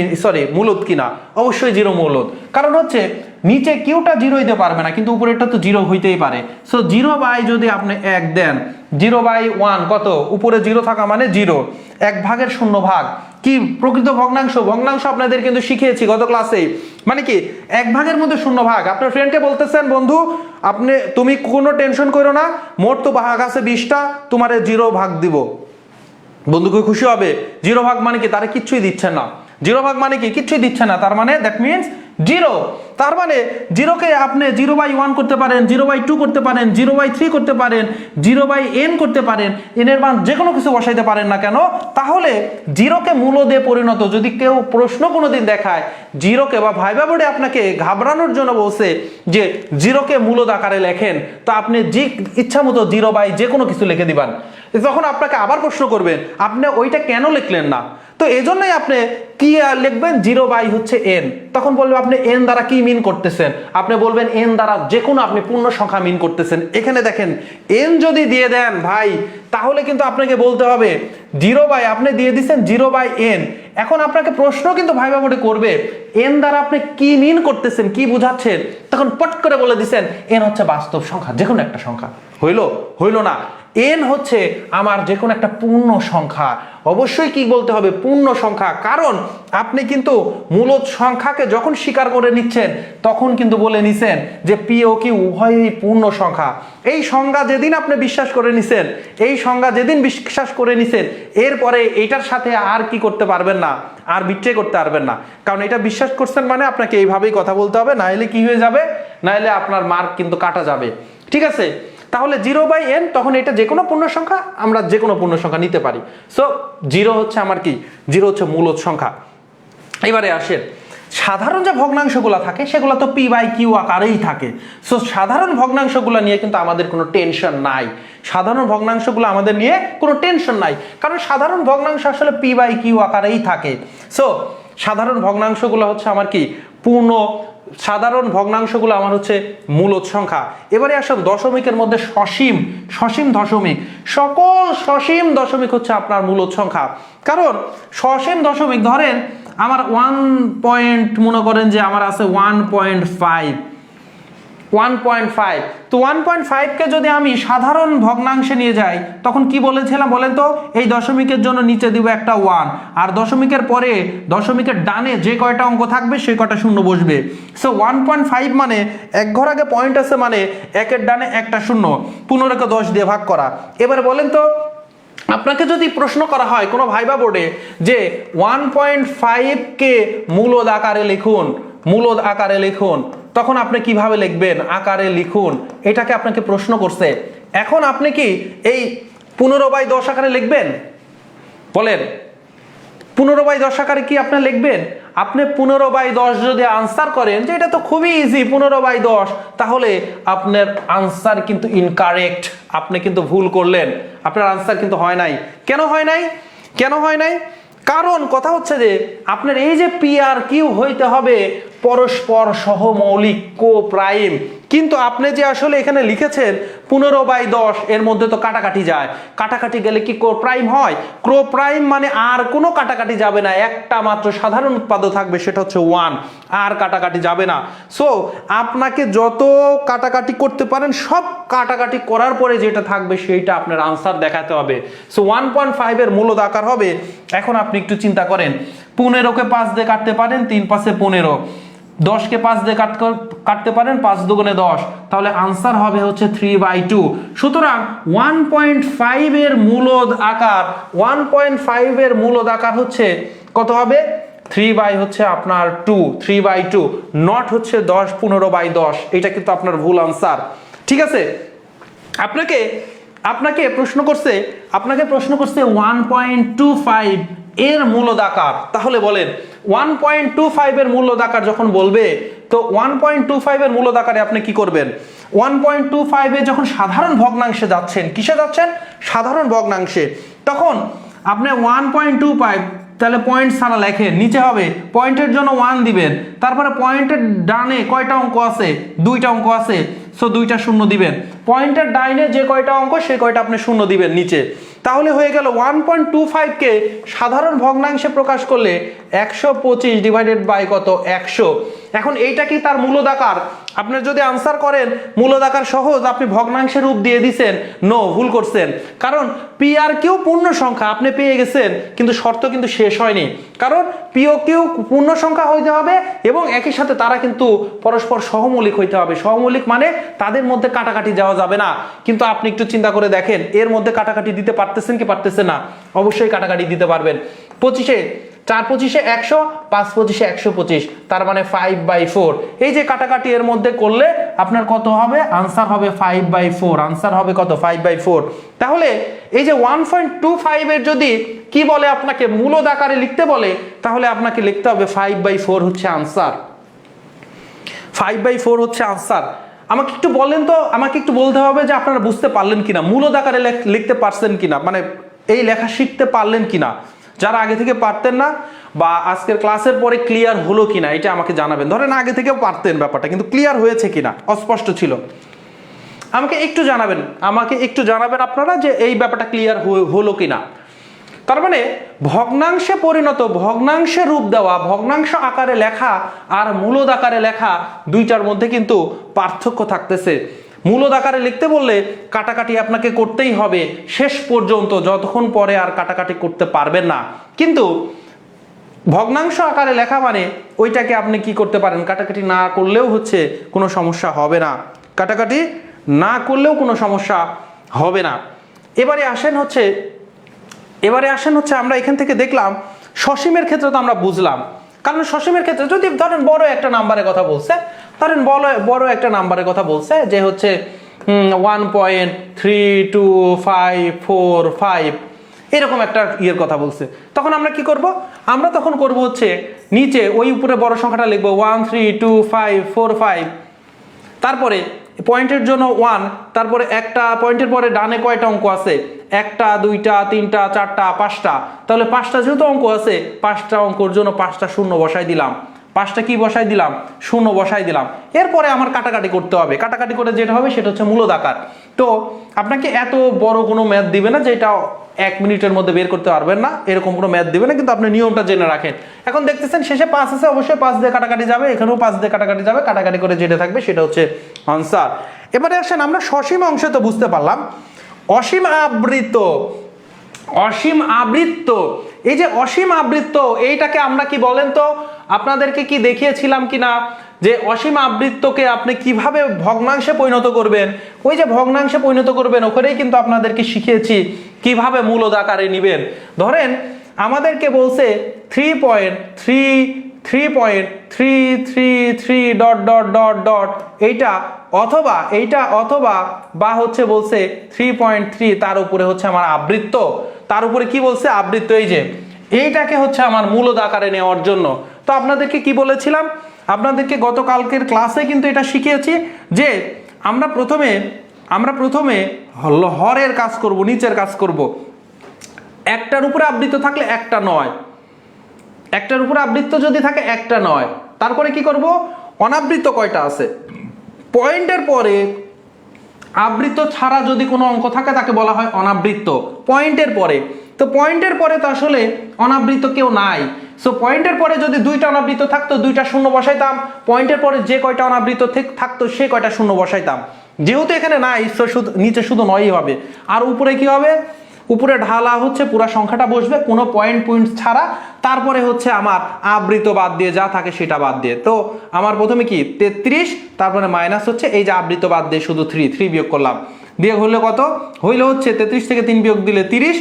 মূলদ কিনা? অবশ্যই 0 মূলদ, কারণ হচ্ছে নিচে কিউটা 0 হইতে পারবে না, কিন্তু উপরেরটা তো 0 হইতেই পারে। সো 0 বাই যদি আপনি 1 দেন, 0/1 কত? উপরে 0 থাকা মানে 0, 1/0 কি প্রকৃত ভগ্নাংশ আপনাদের কিন্তু শিখিয়েছি গত ক্লাসে। মানে কি 1/এর মধ্যে 0 আপনার ফ্রেন্ডকে বলতেছেন, বন্ধু তুমি কোনো টেনশন করো না, মোট তো ভাগ আছে 20টা, তোমারে 0 ভাগ দিব। বন্ধু খুশি হবে। 0 ভাগ মানে কি? তারা কিচ্ছুই দিচ্ছেন না, জিরো ভাগ মানে কি, কিচ্ছুই দিচ্ছে না, তার মানে দ্যাট মিনস জিরো। তার মানে জিরোকে আপনি 0/1 করতে পারেন, 0/2 করতে পারেন, 0/3 করতে পারেন, 0/n করতে পারেন, n এর মান যে কোনো কিছু বসাইতে পারেন না কেন। তাহলে জিরোকে মূলদে পরিণত যদি কেউ প্রশ্ন কোনোদিন দেখায় জিরোকে, বা ভাইবা বোর্ডে আপনাকে ঘাবড়ানোর জন্য বলছে যে জিরোকে মূলদ আকারে লেখেন, তো আপনি যে ইচ্ছা মতো 0 যে কোনো কিছু লিখে দিবেন। তখন আপনাকে আবার প্রশ্ন করবেন আপনি ওইটা কেন লিখলেন না, তো এই জন্যই আপনি কি লিখবেন 0/n। তখন বলবে আপনি n দ্বারা কি মিন করতেছেন, আপনি বলবেন n দ্বারা যে কোনো আপনি পূর্ণ সংখ্যা মিন করতেছেন। এখানে দেখেন n যদি দিয়ে দেন ভাই, তাহলে কিন্তু আপনাকে বলতে হবে 0 আপনি দিয়ে দিচ্ছেন 0/n। এখন আপনাকে প্রশ্ন কিন্তু ভাইবা বোর্ডে করবে n দ্বারা আপনি কি মিন করতেছেন, কি বুঝাচ্ছেন, তখন পট করে বলে দিচ্ছেন n হচ্ছে বাস্তব সংখ্যা, যে কোনো একটা সংখ্যা। হইল না, n হচ্ছে আমার যে কোনো একটা পূর্ণ সংখ্যা। অবশ্যই কি বলতে হবে, পূর্ণ সংখ্যা, কারণ আপনি কিন্তু মূলদ সংখ্যাকে যখন স্বীকার করে নিচ্ছেন তখন কিন্তু বলে নিছেন যে পি ও কিউ উভয়ই পূর্ণ সংখ্যা। এই সংজ্ঞা যেদিন আপনি বিশ্বাস করে নিছেন, এরপরে এটার সাথে আর কি করতে পারবেন না, আর বিট্রে করতে পারবেন না, কারণ এটা বিশ্বাস করছেন মানে আপনাকে এইভাবেই কথা বলতে হবে, না হলে কি হয়ে যাবে, না হলে আপনার মার্ক কিন্তু কাটা যাবে। ঠিক আছে, তাহলে 0/n, তখন এটা যে কোনো পূর্ণ সংখ্যা, আমরা যে কোনো পূর্ণ সংখ্যা নিতে পারি। সো 0 হচ্ছে আমার কি, 0 হচ্ছে মূলদ সংখ্যা। এবারে আসেন সাধারণ যে ভগ্নাংশগুলো থাকে সেগুলো তো p/q আকারেই থাকে। সো সাধারণ ভগ্নাংশগুলো নিয়ে কিন্তু আমাদের কোনো টেনশন নাই, সাধারণ ভগ্নাংশগুলো আমাদের নিয়ে কোনো টেনশন নাই, কারণ সাধারণ ভগ্নাংশ আসলে p/q আকারেই থাকে। সো সাধারণ ভগ্নাংশগুলো হচ্ছে আমার কি, সাধারণ ভগ্নাংশগুলো আমার হচ্ছে মূলদ সংখ্যা। এবারে আসুন দশমিকের মধ্যে সসীম দশমিক, সকল সসীম দশমিক হচ্ছে আপনার মূলদ সংখ্যা। কারণ সসীম দশমিক ধরেন আমার 1 পয়েন্ট, মনে করেন যে আমার আছে 1.5, তো 1.5 কে যদি আমি সাধারণ ভগ্নাংশে নিয়ে যাই তখন কি বলেছিলাম বলেন তো, এই দশমিকের জন্য নিচে দিব একটা 1, আর দশমিকের পরে দশমিকের ডানে যে কয়টা অঙ্ক থাকবে সেই কয়টা শূন্য বসবে। সো 1.5 মানে এক ঘর আগে পয়েন্ট আছে, মানে একের ডানে একটা শূন্য, 15কে 10 দিয়ে ভাগ করা। এবারে বলেন তো আপনাকে যদি প্রশ্ন করা হয় কোনো ভাইবা বোর্ডে যে 1.5 কে মূলদ আকারে লিখুন, তখন আপনি কিভাবে লিখবেন, আকারে লিখুন, এটাকে আপনাকে প্রশ্ন করছে। এখন আপনি কি এই 15/10 আকারে লিখবেন, বলেন 15/10 আকারে কি আপনি লিখবেন? আপনি 15/10 যদি আনসার করেন যে এটা তো খুবই ইজি 15/10, তাহলে আপনার আনসার কিন্তু ইনকারেক্ট, আপনি কিন্তু ভুল করলেন, আপনার আনসার কিন্তু হয় নাই। কেন হয় নাই? কারণ কথা হচ্ছে যে আপনার এই যে পি আর কিউ হইতে হবে পরস্পর সহমৌলিক, কো-প্রাইম, কিন্তু আপনি যে আসলে এখানে লিখেছেন 15/10, এর মধ্যে তো কাটাকাটি যায়, কাটাকাটি গেলে কি কো-প্রাইম হয়? কো-প্রাইম মানে আর কোনো কাটাকাটি যাবে না, একটা মাত্র সাধারণ উৎপাদ্য থাকবে, সেটা হচ্ছে 1, আর কাটাকাটি যাবে না। সো আপনাকে যত কাটাকাটি করতে পারেন সব কাটাকাটি করার পরে যেটা থাকবে সেইটা আপনার আনসার দেখাতে হবে। সো 1.5 এর মূলদ আকার হবে, এখন আপনি একটু চিন্তা করেন, 15কে 5 দিয়ে কাটতে পারেন, 3 × 5 = 15, 10কে 5 দিয়ে কাটতে পারেন, 5 × 2 = 10, তাহলে আনসার হবে হচ্ছে 3/2। সুতরাং 1.5 এর মূলদ আকার হচ্ছে কত হবে? 3 হচ্ছে আপনার 2, 3/2, নট হচ্ছে 10 15/10। এটা কিন্তু আপনার ভুল আনসার। ঠিক আছে, আপনাকে প্রশ্ন করছে 1.25 এর মূলদ আকার। তাহলে বলেন 1.25 এর মূলদ আকার যখন বলবে, তো 1.25 এর মূলদ আকারে আপনি কি করবেন? 1.25 এ যখন সাধারণ ভগ্নাংশে যাচ্ছেন, কিসে যাচ্ছেন? সাধারণ ভগ্নাংশে, তখন আপনি 1.25 তাহলে পয়েন্ট ছাড়া লেখেন, নিচে হবে পয়েন্টের জন্য 1 দিবেন, তারপরে পয়েন্টের ডানে কয়টা অঙ্ক আছে? 2টা অঙ্ক আছে, সো 2টা শূন্য দিবেন, পয়েন্টের ডাইনে যে কয়টা অঙ্ক সেই কয়টা আপনি শূন্য দিবেন নিচে। তাহলে হয়ে গেল 1.25 কে সাধারণ ভগ্নাংশে প্রকাশ করলে 125 ডিভাইডেড বাই কত? 100। এখন এইটা কি তার মূলদ আকার? আপনার যদি আনসার করেন মূলদ আকার সহজ, আপনি ভগ্নাংশের রূপ দিয়ে দিছেন, নো, ভুল করছেন। কারণ পি আর কিউ পূর্ণ সংখ্যা আপনি পেয়ে গেছেন, কিন্তু শর্ত কিন্তু শেষ হয়নি, কারণ পি ও কিউ পূর্ণ সংখ্যা হইতে হবে এবং একই সাথে তারা কিন্তু পরস্পর সহমৌলিক হইতে হবে। সহমৌলিক মানে তাদের মধ্যে কাটাকাটি যাওয়া যাবে না। কিন্তু আপনি একটু চিন্তা করে দেখেন, এর মধ্যে কাটাকাটি দিতে পারতেছেন কি পারতেছেন না? অবশ্যই কাটাকাটি দিতে পারবেন। 25-এ 4 পঁচিশে 100, 5 পঁচিশে 125, তার মানে 5/4। এই যে কাটাকাটি এর মধ্যে করলে আপনার কত হবে? আনসার হবে 5/4। আনসার হবে কত? 5/4। তাহলে এই যে 1.25 এর যদি কি বলে আপনাকে মূলদ আকারে লিখতে বলে, তাহলে আপনাকে লিখতে হবে 5/4 হচ্ছে আনসার। 5/4 হচ্ছে আনসার। আমাকে একটু বলেন তো, আমাকে একটু বলতে হবে যে আপনারা বুঝতে পারলেন কিনা, মূলদ আকারে লিখতে পারছেন কিনা, মানে এই লেখা শিখতে পারলেন কিনা। যারা আগে থেকে পারতেন না বা আজকের ক্লাসের পরে ক্লিয়ার হলো কিনা এটা আমাকে জানাবেন। ধরেন আগে থেকেও পারতেন ব্যাপারটা, কিন্তু ক্লিয়ার হয়েছে কিনা, অস্পষ্ট ছিল, আমাকে একটু জানাবেন আপনারা যে এই ব্যাপারটা ক্লিয়ার হলো কিনা। তার মানে ভগ্নাংশে পরিণত, ভগ্নাংশে রূপ দেওয়া, ভগ্নাংশ আকারে লেখা আর মূলদ আকারে লেখা দুইটার মধ্যে কিন্তু পার্থক্য থাকতেছে। মূলদ আকারে লিখতে বললে কাটাকাটি আপনাকে করতেই হবে শেষ পর্যন্ত, যতক্ষণ পরে আর কাটাকাটি করতে পারবেন না। কিন্তু ভগ্নাংশ আকারে লেখা মানে ওইটাকে আপনি কি করতে পারেন, কাটাকাটি না করলেও হচ্ছে কোনো সমস্যা হবে না, কাটাকাটি না করলেও কোনো সমস্যা হবে না। এবারে আসেন হচ্ছে আমরা এখান থেকে দেখলাম সসীমের ক্ষেত্রে তো আমরা বুঝলাম, কারণ সসীমের ক্ষেত্রে যদি ধরেন বড় একটা নাম্বারের কথা বলছে, ধরেন বড় একটা নাম্বারের কথা বলছে যে হচ্ছে 1.3255 এরকম একটা ইয়ের কথা বলছে, তখন আমরা কি করব? আমরা তখন করব হচ্ছে নিচে ওই উপরে বড় সংখ্যাটা লিখবো 1325545, তারপরে পয়েন্টের জন্য 1, তারপরে একটা পয়েন্টের পরে ডানে কয়টা অঙ্ক আছে? 1টা 2টা 3টা 4টা 5টা, তাহলে 5টা যেহেতু অঙ্ক আছে 5টা অঙ্কর জন্য 5টা শূন্য বসাই দিলাম, 5টা কি বসাই দিলাম? শূন্য বসাই দিলাম। এরপরে আমার কাটাকাটি করতে হবে, কাটাকাটি করে যেটা হবে সেটা হচ্ছে মূলদ আকার। তো আপনাকে এত বড় কোনো ম্যাথ দিবে না যেটা 1 মিনিটের মধ্যে বের করতে পারবেন না, এরকম কোনো ম্যাথ দিবে না, কিন্তু আপনি নিয়মটা জেনে রাখেন। এখন দেখতেছেন শেষে 5 আছে, অবশ্যই 5 দিয়ে কাটাকাটি যাবে, এখানেও 5 দিয়ে কাটাকাটি যাবে, কাটাকাটি করে যেটা থাকবে সেটা হচ্ছে আনসার। এবারে আসেন আমরা সসীম অংশ তো বুঝতে পারলাম, অসীম আবৃত্ত। এই যে অসীম আবৃত্ত এইটাকে আমরা কি বলেন তো, আপনাদেরকে কি দেখিয়েছিলাম কিনা যে অসীম আবৃত্তকে আপনি কিভাবে ভগ্নাংশে পরিণত করবেন? ওই যে ভগ্নাংশে পরিণত করবেন ওখানেই কিন্তু আপনাদেরকে শিখিয়েছি কিভাবে মূলদ আকারে নেবেন। ধরেন আমাদেরকে বলছে 3.333 ... এইটা অথবা বা হচ্ছে বলছে 3.3 তার উপরে হচ্ছে আমার আবৃত্ত, তার উপরে কি বলছে? আবৃত্ত। এই যে এইটাকে হচ্ছে আমার মূলদ আকারে নেওয়ার জন্য। তো আপনাদেরকে কি বলেছিলাম? আপনাদেরকে গতকালকের ক্লাসে কিন্তু এটা শিখিয়েছি যে আমরা প্রথমে হরের কাজ করব, নিচের কাজ করব। একটার উপরে আবৃত্ত থাকলে একটা নয়, একটার উপরে আবৃত্ত যদি থাকে একটা নয়। তারপরে কি করব? অনাবৃত্ত কয়টা আছে? পয়েন্টের পরে আবৃত্ত ছাড়া যদি কোনো অঙ্ক থাকে তাকে বলা হয় অনাবৃত্ত। পয়েন্টের পরে তো আসলে অনাবৃত্ত কেউ নাই। সো পয়েন্টের পরে যদি 2টা অনাবৃত্ত থাকতো 2টা শূন্য বসাইতাম, পয়েন্টের পরে যে কয়টা অনাবৃত্ত থাকতো সে কয়টা শূন্য বসাইতাম। যেহেতু এখানে নাই নিচে শুধু 9ই হবে। আর উপরে কি হবে? উপরে ঢালা হচ্ছে পুরা সংখ্যাটা বসবে কোনো পয়েন্ট ছাড়া, তারপরে হচ্ছে আমার আবৃত্ত বাদ দিয়ে যা থাকে সেটা বাদ দিয়ে। তো আমার প্রথমে কি 33, তারপরে মাইনাস হচ্ছে এই যে আবৃত্ত বাদ দিয়ে শুধু 3 বিয়োগ করলাম, দিয়ে হইলে কত? হইলে হচ্ছে 33 থেকে 3 বিয়োগ দিলে 30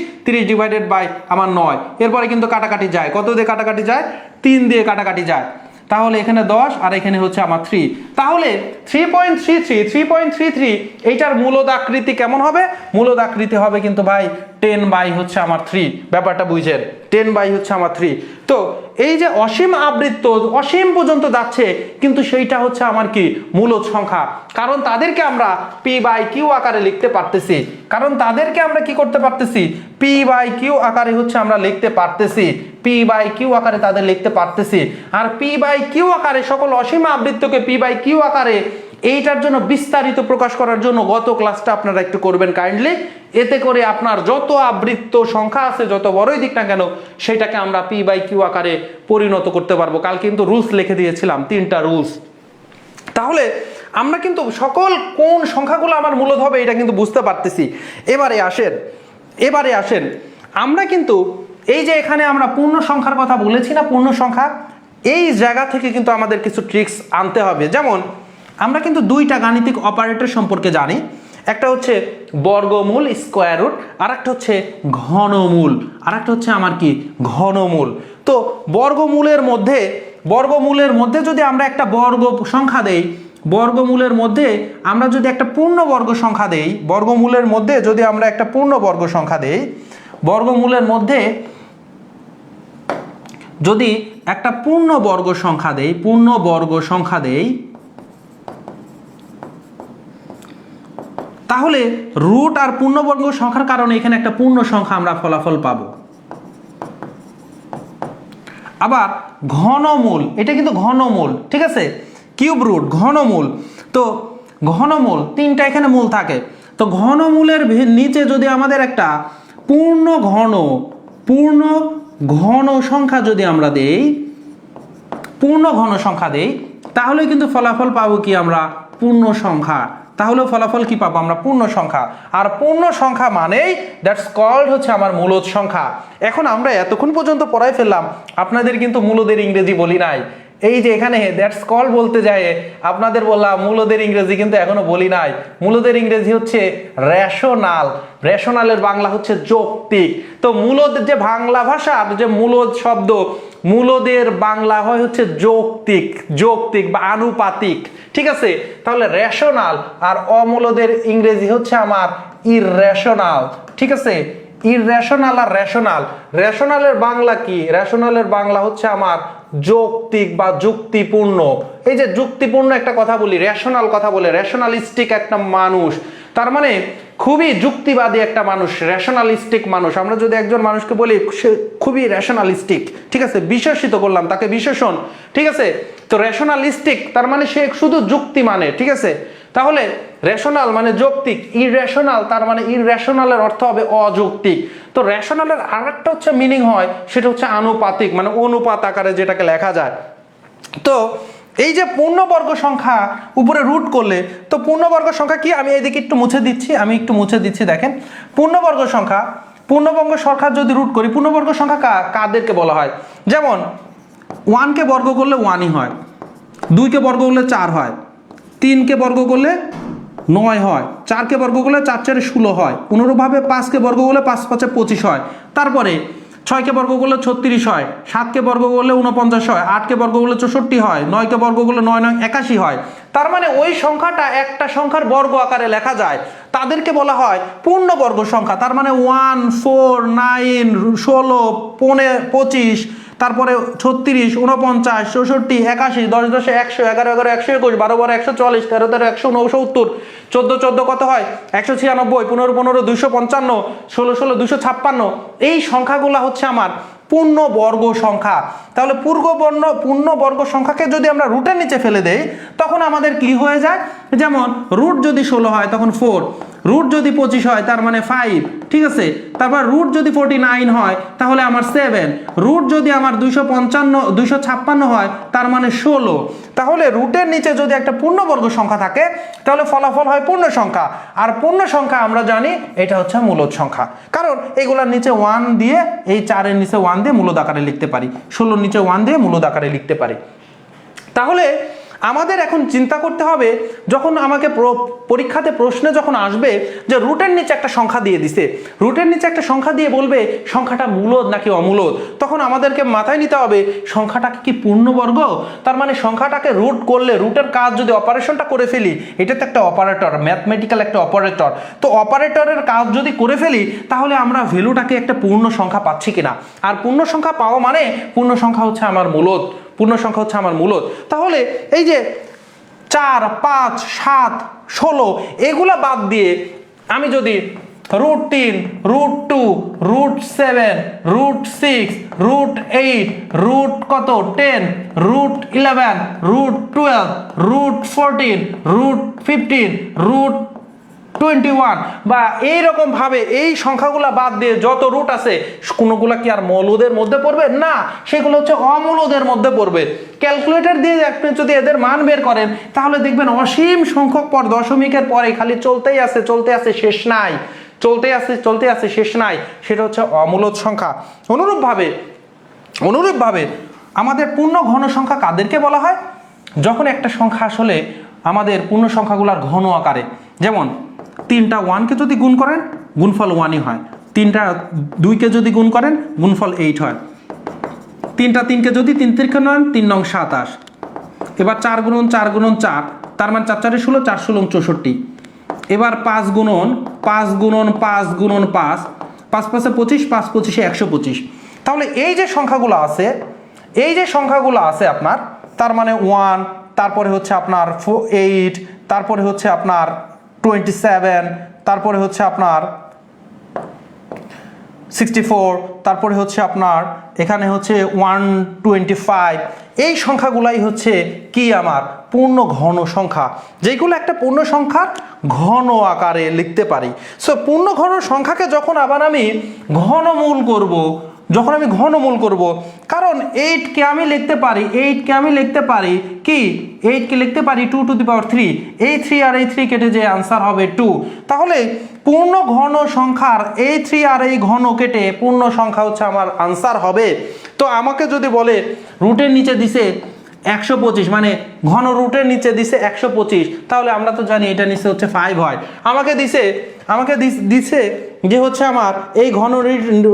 ডিভাইডেড বাই আমার 9। এরপরে কিন্তু কাটাকাটি যায়, কত দিয়ে কাটাকাটি যায়? 3 দিয়ে কাটাকাটি যায়। তাহলে এখানে 10 আর এখানে হচ্ছে আমার 3। তাহলে 3.33 এইটার মূলদ আকৃতি কেমন হবে? মূলদ আকৃতি হবে কিন্তু ভাই 10 হচ্ছে আমার 3। ব্যাপারটা বুঝেন, 10 হচ্ছে আমার 3। তো এই যে অসীম আবৃত্ত অসীম পর্যন্ত যাচ্ছে, কিন্তু সেইটা হচ্ছে আমার কি? মূলদ সংখ্যা। কারণ তাদেরকে আমরা p/q আকারে লিখতে পারতেছি, কারণ তাদেরকে আমরা কি করতে পারতেছি? p/q আকারে হচ্ছে আমরা লিখতে পারতেছি, p/q আকারে তাদের লিখতে পারতেছি। আর p/q আকারে সকল অসীম আবৃত্তকে p/q আকারে এইটার জন্য বিস্তারিত প্রকাশ করার জন্য গত ক্লাসটা আপনারা একটু করবেন কাইন্ডলি। এতে করে আপনার যত আবৃত্ত সংখ্যা আছে যত বড়ই দিক না কেন সেটাকে আমরা p/q আকারে পরিণত করতে পারবো। কাল কিন্তু রুলস লিখে দিয়েছিলাম, 3টা রুলস। তাহলে আমরা কিন্তু সকল কোন সংখ্যাগুলো আমার মূলদ হবে এটা কিন্তু বুঝতে পারতেছি। এবারে আসেন আমরা কিন্তু এই যে এখানে আমরা পূর্ণ সংখ্যার কথা বলেছি না, পূর্ণ সংখ্যা, এই জায়গা থেকে কিন্তু আমাদের কিছু ট্রিক্স আনতে হবে। যেমন আমরা কিন্তু 2টা গাণিতিক অপারেটর সম্পর্কে জানি। একটা হচ্ছে বর্গমূল স্কোয়ার রুট, আর একটা হচ্ছে ঘনমূল, আর একটা হচ্ছে আমার কি ঘনমূল। তো বর্গমূলের মধ্যে যদি আমরা একটা বর্গ সংখ্যা দেই, বর্গমূলের মধ্যে আমরা যদি একটা পূর্ণবর্গ সংখ্যা দেই, বর্গমূলের মধ্যে যদি আমরা একটা পূর্ণবর্গ সংখ্যা দেই, বর্গমূলের মধ্যে যদি একটা পূর্ণবর্গ সংখ্যা দেই, তাহলে রুট আর পূর্ণবর্গ সংখ্যার কারণে এখানে একটা পূর্ণ সংখ্যা আমরা ফলাফল পাবো। আবার ঘনমূল, এটা কিন্তু ঘনমূল, ঠিক আছে, কিউব রুট ঘনমূল। তো ঘনমূল তিনটা এখানে মূল থাকে, তো ঘনমূলের নিচে যদি আমাদের একটা পূর্ণ ঘন সংখ্যা যদি আমরা দেই, পূর্ণ ঘন সংখ্যা দেই, তাহলে কিন্তু ফলাফল পাবো কি আমরা পূর্ণ সংখ্যা। তাহলে ফলাফল কি পাবো আমরা পূর্ণ সংখ্যা। আর পূর্ণ সংখ্যা মানেই দ্যাটস কল্ড হচ্ছে আমার মূলদ সংখ্যা। এখন আমরা এতক্ষণ পর্যন্ত পড়াই ফেললাম, আপনাদের কিন্তু মূলদের ইংরেজি বলি নাই। এই যে এখানে দ্যাটস কল বলতে যায় আপনাদের বললাম মূলদের ইংরেজি কিন্তু এখনো বলি নাই। মূলদের ইংরেজি হচ্ছে রেশনাল, রেশনালের বাংলা হচ্ছে যৌক্তিক। তো মূলদ যে বাংলা ভাষার যে মূলদ শব্দ, মূলদের বাংলা হয় হচ্ছে যৌক্তিক বা আনুপাতিক, ঠিক আছে। তাহলে রেশনাল আর অমূলদের ইংরেজি হচ্ছে আমার ইররেশনাল, ঠিক আছে। ইররেশনাল আর রেশনাল, রেশনালের বাংলা কি? রেশনালের বাংলা হচ্ছে আমার যৌক্তিক বা যুক্তিপূর্ণ। এই যে যুক্তিপূর্ণ একটা কথা বলি, রেশনাল কথা বলে, রেশনালিস্টিক একটা মানুষ, তার মানে খুবই যুক্তিবাদী একটা মানুষ, রেশনালিস্টিক মানুষ। আমরা যদি একজন মানুষকে বলি সে খুবই রেশনালিস্টিক, ঠিক আছে, বিশেষিত করলাম তাকে বিশেষণ, ঠিক আছে। তো রেশনালিস্টিক তার মানে সে শুধু যুক্তি মানে, ঠিক আছে। তাহলে রেশনাল মানে যৌক্তিক, ইররেশনাল তার মানে ইররেশনালের অর্থ হবে অযৌক্তিক। তো রেশনালের আরেকটা হচ্ছে মিনিং হয়, সেটা হচ্ছে আনুপাতিক, মানে অনুপাত আকারে যেটাকে লেখা যায়। তো এই যে পূর্ণবর্গ সংখ্যা উপরে রুট করলে, তো পূর্ণবর্গ সংখ্যা কি, আমি এদিকে একটু মুছে দিচ্ছি, দেখেন পূর্ণবর্গ সংখ্যা যদি রুট করি, পূর্ণবর্গ সংখ্যা কাদেরকে বলা হয়? যেমন 1 কে বর্গ করলে 1ই হয়, 2 কে বর্গ করলে 4 হয়, 3 কে বর্গ করলে 9 হয়, 4 কে বর্গ করলে 4 4 16 হয়, অনুরূপভাবে 5 কে বর্গ করলে 5 5 25 হয়, তারপরে 6 কে বর্গ করলে 36 হয়, 7 কে বর্গ করলে 49 হয়, 8 কে বর্গ করলে 64 হয়, 9 কে বর্গ করলে 9 9 81 হয়। তার মানে ওই সংখ্যাটা একটা সংখ্যার বর্গ আকারে লেখা যায়, তাদেরকে বলা হয় পূর্ণবর্গ সংখ্যা। তার মানে 1 4 9 16 15 25, তারপরে 36 49 64 81 10 10 100 11 11 121 12 12 140 13 13 169 14 14 কত হয় 196 15 15 255 16 16 256। এই সংখ্যাগুলো হচ্ছে আমার পূর্ণবর্গ সংখ্যা। তাহলে পূর্ণবর্গ সংখ্যাকে যদি আমরা রুটের নিচে ফেলে দেই, তখন আমাদের কি হয়ে যায়? যেমন রুট যদি 16 হয় তখন 4, রুট যদি 25 হয় তার মানে 5, ঠিক আছে। তারপর রুট যদি 49 হয় তাহলে আমার 7, রুট যদি আমার 256 হয় তার মানে 16। তাহলে রুটের নিচে যদি একটা পূর্ণবর্গ সংখ্যা থাকে তাহলে ফলাফল হয় পূর্ণ সংখ্যা। আর পূর্ণ সংখ্যা আমরা জানি এটা হচ্ছে মূলদ সংখ্যা, কারণ এগুলোর নিচে 1 দিয়ে, এই 4 এর নিচে 1 দিয়ে মূলদ আকারে লিখতে পারি, 16 নিচে 1 দিয়ে মূলদ আকারে লিখতে পারি। তাহলে আমাদের এখন চিন্তা করতে হবে, যখন আমাকে পরীক্ষাতে প্রশ্নে যখন আসবে যে রুটের নিচে একটা সংখ্যা দিয়ে দিছে, রুটের নিচে একটা সংখ্যা দিয়ে বলবে সংখ্যাটা মূলদ নাকি অমূলদ, তখন আমাদেরকে মাথায় নিতে হবে সংখ্যাটাকে কি পূর্ণবর্গ। তার মানে সংখ্যাটাকে রুট করলে, রুটের কাজ যদি অপারেশনটা করে ফেলি, এটা তো একটা অপারেটর, ম্যাথমেটিক্যাল একটা অপারেটর, তো অপারেটরের কাজ যদি করে ফেলি তাহলে আমরা ভ্যালুটাকে একটা পূর্ণ সংখ্যা পাচ্ছি কিনা। আর পূর্ণ সংখ্যা পাওয়া মানে পূর্ণ সংখ্যা হচ্ছে আমার মূলদ, পূর্ণ সংখ্যা হচ্ছে আমার মূলদ। তাহলে এই যে 4 5 7 16 এগুলা বাদ দিয়ে আমি যদি √3 √2 √7 √6 √8 রুট কত 10 √11 √12 √14 √15 √21 বা এইরকম ভাবে এই সংখ্যাগুলা বাদ দিয়ে যত রুট আছে কোনগুলা কি আর মৌলদের মধ্যে পড়বে না, সেগুলো হচ্ছে অমূলদের মধ্যে পড়বে। ক্যালকুলেটর দিয়ে আপনি যদি এদের মান বের করেন তাহলে দেখবেন অসীম সংখ্যক পর দশমিকের পরে খালি চলতেই আছে, শেষ নাই, চলতে আছে শেষ নাই, সেটা হচ্ছে অমূলদ সংখ্যা। অনুরূপভাবে আমাদের পূর্ণ ঘন সংখ্যা কাদেরকে বলা হয়? যখন একটা সংখ্যা আসলে আমাদের পূর্ণ সংখ্যাগুলোর ঘন আকারে, যেমন 3টা 1কে যদি গুণ করেন গুণফল 1ই হয়, 3টা 2কে যদি গুণ করেন গুণফল 8 হয়, 3টা 3কে যদি 3 তিরিক্ষে নেন 3 নং 27। এবার 4 গুণন 4 গুণন 4, তার মানে 4 4 16, 4 16 64। এবার 5 গুণন 5 গুণন 5 গুণন 5, 5 5 25, 5 25 125। তাহলে এই যে সংখ্যাগুলো আছে, এই যে সংখ্যাগুলো আছে আপনার, তার মানে 1, তারপরে হচ্ছে আপনার 8, তারপরে হচ্ছে আপনার 27, তারপরে হচ্ছে আপনার 64, তারপরে হচ্ছে আপনার এখানে হচ্ছে 125। এই সংখ্যাগুলাই হচ্ছে কি আমার পূর্ণ ঘন সংখ্যা, যেগুলো একটা পূর্ণ সংখ্যার ঘন আকারে লিখতে পারি। সো পূর্ণ ঘন সংখ্যাকে যখন আবার আমি ঘনমূল করব, যখন আমি ঘনমূল করব, কারণ 8কে আমি লিখতে পারি, 8কে আমি লিখতে পারি কি, 8কে লিখতে পারি 2 টু দি পাওয়ার 3, এই 3 আর এই 3 কেটে যে আনসার হবে 2। তাহলে পূর্ণ ঘন সংখ্যার এই 3 আর এই ঘন কেটে পূর্ণ সংখ্যা হচ্ছে আমার আনসার হবে। তো আমাকে যদি বলে রুটের নিচে দিছে 125, মানে ঘন রুটের নিচে দিছে 125, তাহলে আমরা তো জানি এটা নিচে হচ্ছে 5 হয়। আমাকে দিছে যে হচ্ছে আমার এই ঘন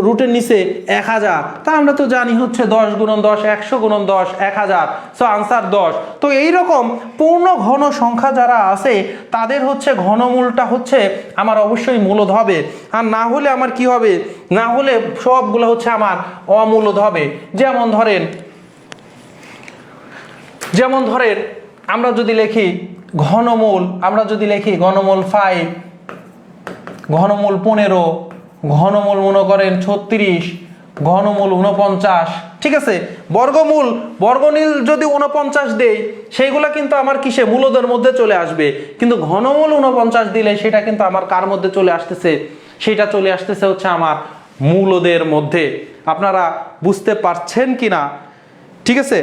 রুটের নিচে 1000, তা আমরা তো জানি হচ্ছে 10 গুণন 10, 100 গুণন 10, 1000, সো আনসার 10। তো এইরকম পূর্ণ ঘন সংখ্যা যারা আছে তাদের হচ্ছে ঘনমূলটা হচ্ছে আমার অবশ্যই মূলদ হবে, আর না হলে আমার কি হবে, না হলে সবগুলো হচ্ছে আমার অমূলদ হবে। যেমন ধরেন আমরা যদি লিখি ঘনমূল, আমরা যদি লিখি ঘনমূল 5, ঘনমূল 15, ঘনমূল মনে করেন 36, ঘনমূল 49, ঠিক আছে। বর্গমূল যদি 49 দেই সেইগুলা কিন্তু আমার কিসে মূলদের মধ্যে চলে আসবে, কিন্তু ঘনমূল 49 দিলে সেটা কিন্তু আমার কার মধ্যে চলে আসতেছে, সেটা চলে আসতেছে হচ্ছে আমার মূলদের মধ্যে। আপনারা বুঝতে পারছেন কিনা, ঠিক আছে,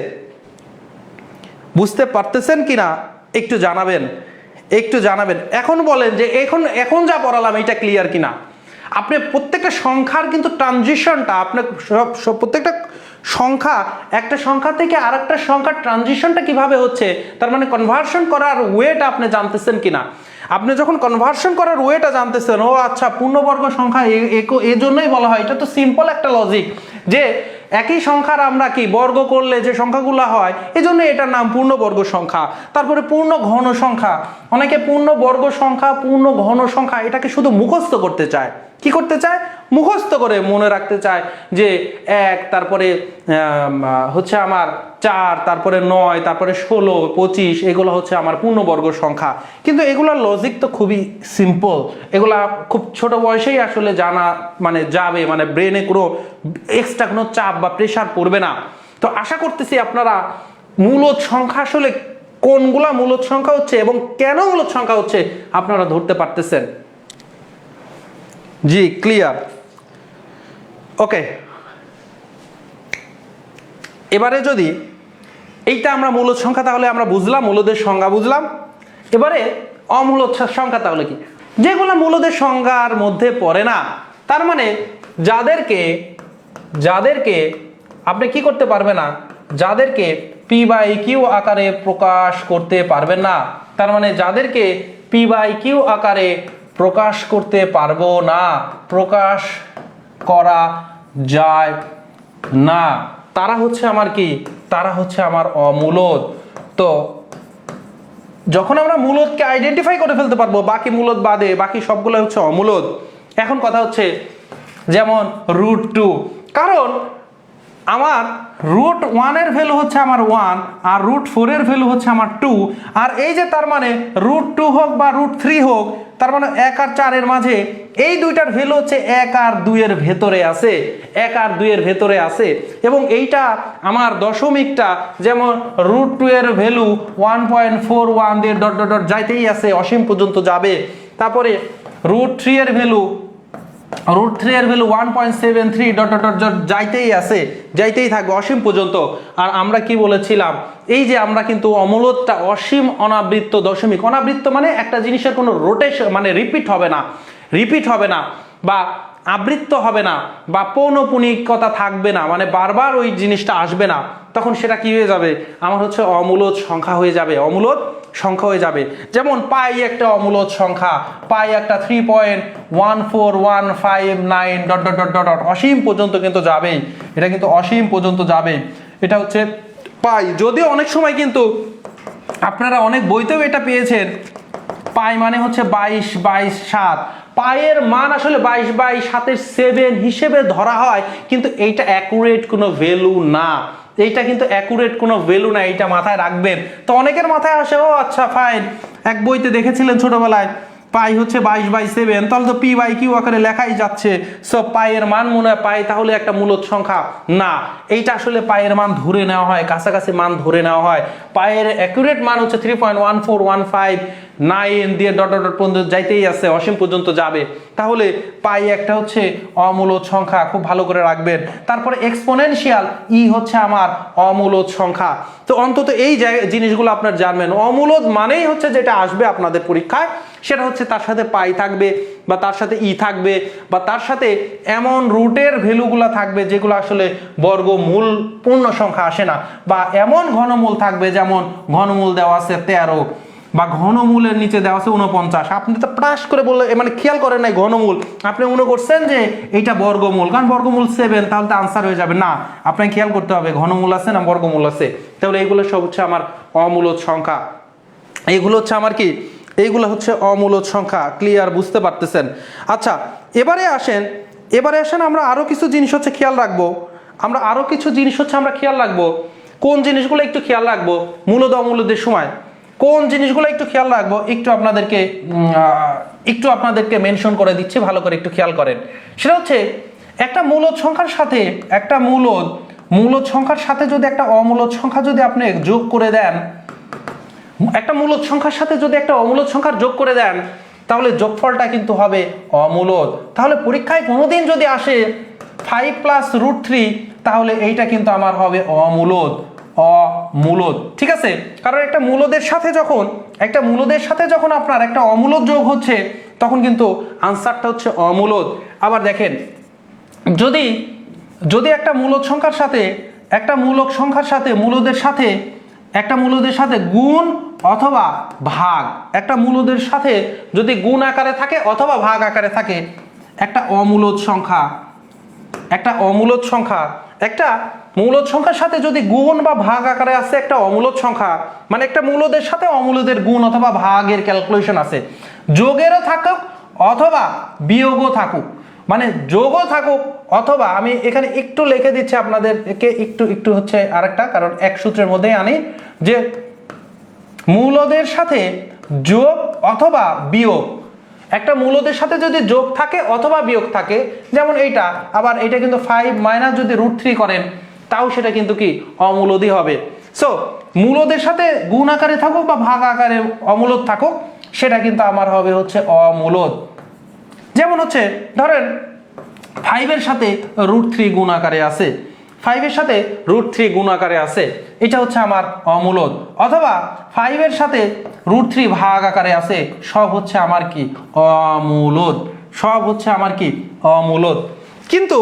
বুঝতে পারতেছেন কিনা একটু জানাবেন, একটু জানাবেন। এখন বলেন যে এখন যা পড়ালাম এটা ক্লিয়ার কিনা। আপনি প্রত্যেকটা সংখ্যার কিন্তু ট্রানজিশনটা, আপনি প্রত্যেকটা সংখ্যা, একটা সংখ্যা থেকে আরেকটা সংখ্যার ট্রানজিশনটা কিভাবে হচ্ছে, তার মানে কনভার্সন করার ওয়েটা আপনি জানতেছেন কিনা। আপনি যখন কনভার্সন করার ওয়েটা জানতেছেন, ও আচ্ছা পূর্ণবর্গ সংখ্যা এজন্যই বলা হয়, এটা তো সিম্পল একটা লজিক যে একই সংখ্যার আমরা কি বর্গ করলে যে সংখ্যাগুলো হয়, এজন্য এটার নাম পূর্ণবর্গ সংখ্যা। তারপরে পূর্ণ ঘন সংখ্যা, অনেকে পূর্ণ বর্গ সংখ্যা, পূর্ণ ঘন সংখ্যা এটাকে শুধু মুখস্থ করতে চায়। কি করতে চায়? মুখস্থ করে মনে রাখতে চায় যে 1, তারপরে হচ্ছে আমার 4, তারপরে 9, তারপরে 16, 25, এগুলো হচ্ছে আমার পূর্ণবর্গ সংখ্যা। কিন্তু এগুলোর লজিক তো খুবই সিম্পল, এগুলা খুব ছোট বয়সেই আসলে জানা মানে যাবে, মানে ব্রেনে কোনো এক্সট্রা কোনো চাপ বা প্রেশার পড়বে না। তো আশা করতেছি আপনারা মূলদ সংখ্যা আসলে কোনগুলা মূলদ সংখ্যা হচ্ছে এবং কেন মূলদ সংখ্যা হচ্ছে আপনারা ধরতে পারতেছেন। জি ক্লিয়ার, ওকে। এবারে যদি এইটা আমরা মূলদ সংখ্যা তাহলে আমরা বুঝলাম, মূলদের সংজ্ঞা বুঝলাম। এবারে অমূলদ সংখ্যা তাহলে কি, যেগুলো মূলদের সংজ্ঞার মধ্যে পড়ে না, তার মানে যাদেরকে আপনি কি করতে পারবেন না, যাদেরকে পি বাই কিউ আকারে প্রকাশ করতে পারবেন না, তার মানে যাদেরকে পি বাই কিউ আকারে প্রকাশ করতে পারবো না, প্রকাশ করা যায় না, তারা হচ্ছে আমার কি, তারা হচ্ছে আমার অমূলদ। তো যখন আমরা মূলদকে আইডেন্টিফাই করে ফেলতে পারবো, বাকি মূলদ বাদে বাকি সবগুলো হচ্ছে অমূলদ। এখন কথা হচ্ছে যেমন √2, কারণ আমার √1 এর ভ্যালু হচ্ছে আমার 1 আর √4 এর ভ্যালু হচ্ছে আমার 2, আর এই যে তার মানে √2 হোক বা √3 হোক, তার মানে 1 আর 4 এর মাঝে এই দুইটার ভ্যালু হচ্ছে 1 আর 2 এর ভেতরে আছে, 1 আর 2 এর ভেতরে আছে। এবং এইটা আমার দশমিকটা যেমন √2 এর ভ্যালু 1.41 দিয়ে ডট ডট ডট যাইতেই আছে, অসীম পর্যন্ত যাবে। তারপরে √3 এর ভ্যালু 1.73 ডট ডট ডট যাইতেই আছে, যাইতেই থাকবে অসীম পর্যন্ত। আর আমরা কি বলেছিলাম, এই যে আমরা কিন্তু অমূলদটা অসীম অনাবৃত্ত দশমিক, অনাবৃত্ত মানে একটা জিনিসের কোনো রোটেশন মানে রিপিট হবে না বা আবৃত্ত হবে না বা পৌনপুনিকতা থাকবে না, মানে বারবার ওই জিনিসটা আসবে না, তখন সেটা কি হয়ে যাবে, আমার হচ্ছে অমূলদ সংখ্যা হয়ে যাবে, অমূলদ সংখ্যা হয়ে যাবে। যেমন পাই একটা অমূলদ সংখ্যা, পাই একটা 3.14159 ডট ডট ডট ডট অসীম পর্যন্ত কিন্তু যাবেই, এটা কিন্তু অসীম পর্যন্ত যাবে। এটা হচ্ছে পাই। যদিও অনেক সময় কিন্তু আপনারা অনেক বইতেও এটা পেয়েছেন, পাই মানে হচ্ছে 22/7, পায়ের মান আসলে 22/7 হিসেবে ধরা হয়, কিন্তু এইটা অ্যাকুরেট কোনো ভ্যালু না, এইটা কিন্তু অ্যাকুরেট কোনো ভ্যালু না, এইটা মাথায় রাখবেন। তো অনেকের মাথায় আসে, ও আচ্ছা ফাইন, এক বইতে দেখেছিলেন ছোটবেলায় পাই হচ্ছে 22/7, তাহলে তো পি বাই কিউ আকারে লেখাই যাচ্ছে, সো পায়ের মান মনে হয় পাই তাহলে একটা মূলদ সংখ্যা না, এইটা আসলে পায়ের মান ধরে নেওয়া হয়, কাছাকাছি মান ধরে নেওয়া হয়। পায়ের অ্যাকুরেট মান হচ্ছে 3.14159 দিয়ে ডট ডট পর্যন্ত যাইতেই আছে, অসীম পর্যন্ত যাবে। তাহলে পাই একটা হচ্ছে অমূলদ সংখ্যা, খুব ভালো করে রাখবেন। তারপরে এক্সপোনেনশিয়াল ই হচ্ছে আমার অমূলদ সংখ্যা। তো অন্তত এই জিনিসগুলো আপনার জানবেন। অমূলদ মানেই হচ্ছে যেটা আসবে আপনাদের পরীক্ষায়, সেটা হচ্ছে তার সাথে পাই থাকবে বা তার সাথে ই থাকবে বা তার সাথে এমন রুটের ভ্যালুগুলো থাকবে যেগুলো আসলে বর্গমূল পূর্ণ সংখ্যা আসে না, বা এমন ঘনমূল থাকবে, যেমন ঘনমূল দেওয়া আছে 13 বা ঘনমূলের নিচে দেওয়া আছে 49। আপনি তো প্রাস করে বললে, মানে খেয়াল করেন নাই ঘনমূল, আপনি মনে করছেন যে এইটা বর্গমূল, কারণ বর্গমূল 7, তাহলে তো আনসার হয়ে যাবে না। আপনাকে খেয়াল করতে হবে ঘনমূল আছে না বর্গমূল আছে। তাহলে এইগুলো সব হচ্ছে আমার অমূলদ সংখ্যা, এইগুলো হচ্ছে আমার কি, এইগুলো হচ্ছে অমূলদ সংখ্যা। ক্লিয়ার, বুঝতে পারতেছেন? আচ্ছা, এবারে আসেন আমরা আরো কিছু জিনিস হচ্ছে খেয়াল রাখবো, আমরা খেয়াল রাখবো। কোন জিনিসগুলো একটু খেয়াল রাখবো মূলদ অমূলদের সময়, কোন জিনিসগুলো একটু খেয়াল রাখবো, একটু আপনাদেরকে মেনশন করে দিচ্ছি, ভালো করে একটু খেয়াল করেন। সেটা হচ্ছে একটা মূলদ সংখ্যার সাথে একটা মূলদ সংখ্যার সাথে যদি একটা অমূলদ সংখ্যা যদি আপনি যোগ করে দেন, একটা মূলদ সংখ্যার সাথে যদি একটা অমূলদ সংখ্যার যোগ করে দেন, তাহলে যোগফলটা কিন্তু হবে অমূলদ। তাহলে পরীক্ষায় কোনোদিন যদি আসে 5 + √3, তাহলে এইটা কিন্তু আমার হবে অমূলদ। ঠিক আছে? কারণ একটা মূলদের সাথে যখন আপনার একটা অমূলদ যোগ হচ্ছে, তখন কিন্তু আনসারটা হচ্ছে অমূলদ। আবার দেখেন, যদি একটা মূলদ সংখ্যার সাথে একটা মূলদের সাথে গুণ অথবা ভাগ, একটা মূলদের সাথে যদি গুণ আকারে থাকে অথবা ভাগ আকারে থাকে, একটা মূলদ সংখ্যার সাথে যদি গুণ বা ভাগ আকারে আছে একটা অমূলদ সংখ্যা, মানে একটা মূলদের সাথে অমূলদের গুণ অথবা ভাগের ক্যালকুলেশন আছে, যোগেরও থাকুক অথবা বিয়োগও থাকুক, মানে যোগও থাকুক অথবা, আমি এখানে একটু লিখে দিচ্ছি আপনাদেরকে, একটু হচ্ছে আরেকটা, কারণ এক সূত্রের মধ্যেই আনি যে মূলদের সাথে যোগ অথবা বিয়োগ, একটা মূলদের সাথে যদি যোগ থাকে অথবা বিয়োগ থাকে, যেমন এইটা, আবার এটা কিন্তু 5 - যদি √3 করেন, তাও সেটা কিন্তু কি অমূলদই হবে। সো মূলদের সাথে গুণ আকারে থাকুক বা ভাগ আকারে অমূলদ থাকুক, সেটা কিন্তু আমার হবে হচ্ছে অমূলদ। যেমন হচ্ছে ধরেন 5 সাথে √3 গুণ আকারে আছে, 5 সাথে √3 গুণ আকারে আছে, এটা হচ্ছে আমার অমূলদ। অথবা 5 সাথে √3 ভাগ আকারে আছে, সব হচ্ছে আমার কি অমূলদ। কিন্তু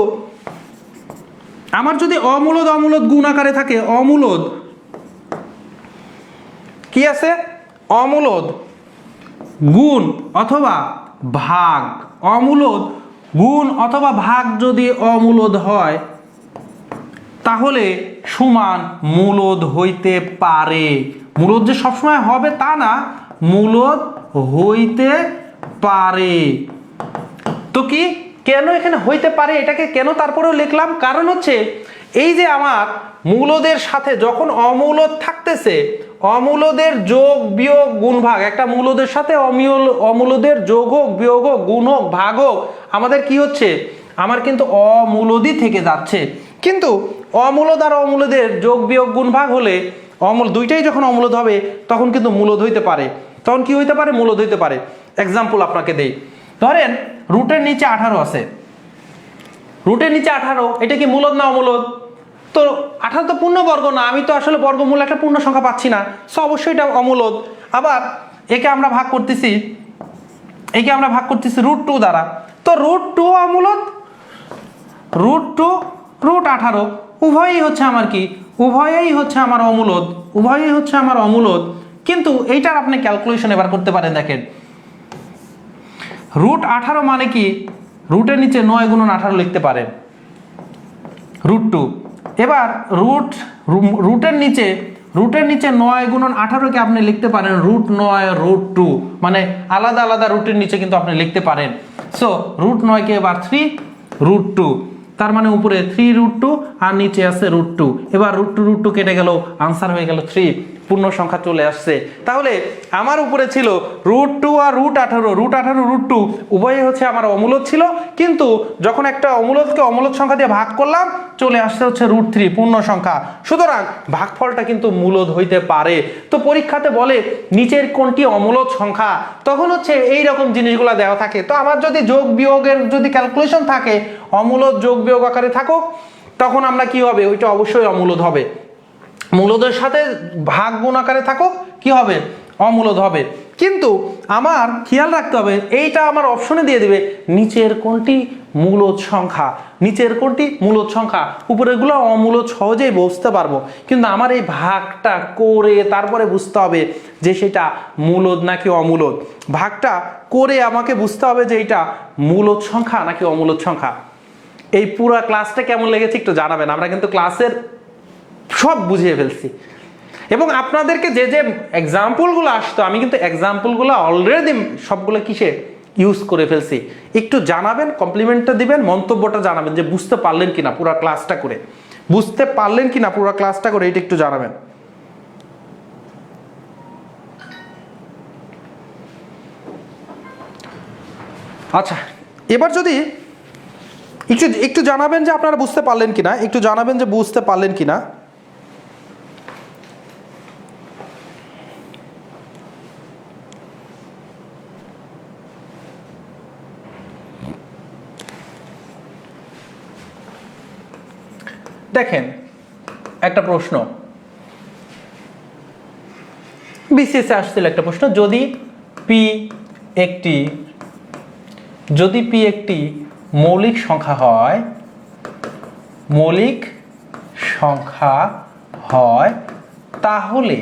আমার যদি অমূলদ গুণ আকারে থাকে, অমূলদ কি আছে, অমূলদ গুণ অথবা ভাগ, অমূলদ গুণ অথবা ভাগ যদি অমূলদ হয়, তাহলে সমান মূলদ হইতে পারে। মূলদ যে সবসময় হবে তা না, মূলদ হইতে পারে। তো কি, কেন এখানে হইতে পারে, এটাকে কেন তারপরেও লিখলাম, কারণ হচ্ছে এই যে আমার মূলদের সাথে যখন অমূলদ থাকতেছে, অমূলদের যোগ বিয়োগ গুণ ভাগ, একটা মূলদের সাথে অমূলদের যোগ হোক বিয়োগ হোক গুণ হোক ভাগ হোক, আমাদের কি হচ্ছে, আমার কিন্তু অমূলদই থেকে যাচ্ছে। কিন্তু অমূলদ আর অমূলদের যোগ বিয়োগ গুণ ভাগ হলে, দুইটাই যখন অমূলদ হবে, তখন কিন্তু মূলদ হইতে পারে। তখন কি হইতে পারে, মূলদ হইতে পারে। এক্সাম্পল আপনাকে দেই, ধরেন রুটের নিচে 18 আছে, রুটের নিচে 18, এটা কি মূলদ না অমূলদ? তো 18 তো পূর্ণবর্গ না, আমি তো আসলে বর্গমূল একটা পূর্ণ সংখ্যা পাচ্ছি না, সো অবশ্যই এটা অমূলদ। আবার একে আমরা ভাগ করতেছি √2 দ্বারা, তো √2 অমূলদ √2 √18 উভয়ই হচ্ছে আমার কি, উভয়ই হচ্ছে আমার অমূলদ, উভয়ই হচ্ছে আমার অমূলদ। কিন্তু এইটার আপনি ক্যালকুলেশন এবার করতে পারেন। দেখেন √18 মানে কি, রুটের নিচে 9 × 18 লিখতে পারেন √2। এবার রুটের নিচে 9 × 18 কে আপনি লিখতে পারেন √9 √2, মানে আলাদা আলাদা রুটের নিচে কিন্তু আপনি লিখতে পারেন। সো √9 কে এবার 3 √2, তার মানে উপরে 3 √2 আর নিচে আছে √2। এবার √2 কেটে গেল, আনসার হয়ে গেল 3, পূর্ণ সংখ্যা চলে আসছে। তাহলে আমার উপরে ছিল √2 আর √18, √2 উভয়ই হচ্ছে আমার অমূলদ ছিল, কিন্তু যখন একটা অমূলদকে অমূলদ সংখ্যা দিয়ে ভাগ করলাম চলে আসছে হচ্ছে √3 পূর্ণ সংখ্যা। সুতরাং ভাগফলটা কিন্তু মূলদ হইতে পারে। তো পরীক্ষাতে বলে নিচের কোনটি অমূলদ সংখ্যা, তখন হচ্ছে এই রকম জিনিসগুলো দেওয়া থাকে। তো আমার যদি যোগ বিয়োগের যদি ক্যালকুলেশন থাকে, অমূলদ যোগ বিয়োগ আকারে থাকুক, তখন আমরা কি হবে, ওইটা অবশ্যই অমূলদ হবে। মূলদের সাথে ভাগ গুণ আকারে থাকুক, কি হবে, অমূলদ হবে। কিন্তু আমার খেয়াল রাখতে হবে, এইটা আমার অপশনে দিয়ে দিবে নিচের কোনটি মূলদ সংখ্যা, নিচের কোনটি মূলদ সংখ্যা, উপরেগুলো অমূলদ সহজেই বুঝতে পারবো। কিন্তু আমার এই ভাগটা করে তারপরে বুঝতে হবে যে সেটা মূলদ নাকি অমূলদ। ভাগটা করে আমাকে বুঝতে হবে যে এটা মূলদ সংখ্যা নাকি অমূলদ সংখ্যা। এই পুরো ক্লাসটা কেমন লেগেছে একটু জানাবেন। আমরা কিন্তু ক্লাসের সব বুঝিয়ে ফেলছি, এবং আপনাদেরকে যে যে এক্সাম্পলগুলো আসতো আমি কিন্তু এক্সাম্পলগুলো অলরেডি সবগুলো কিসে ইউজ করে ফেলছি। একটু জানাবেন, কমপ্লিমেন্টটা দিবেন, মন্তব্যটা জানাবেন যে বুঝতে পারলেন কিনা পুরো ক্লাসটা করে, বুঝতে পারলেন কিনা পুরো ক্লাসটা করে, এটা একটু জানাবেন। আচ্ছা, এবার যদি একটু জানাবেন যে আপনারা বুঝতে পারলেন কিনা, একটু জানাবেন যে বুঝতে পারলেন কিনা। দেখেন একটা প্রশ্ন বিসিএস আসছিল, একটা প্রশ্ন, যদি পি একটি মৌলিক সংখ্যা হয়, তাহলে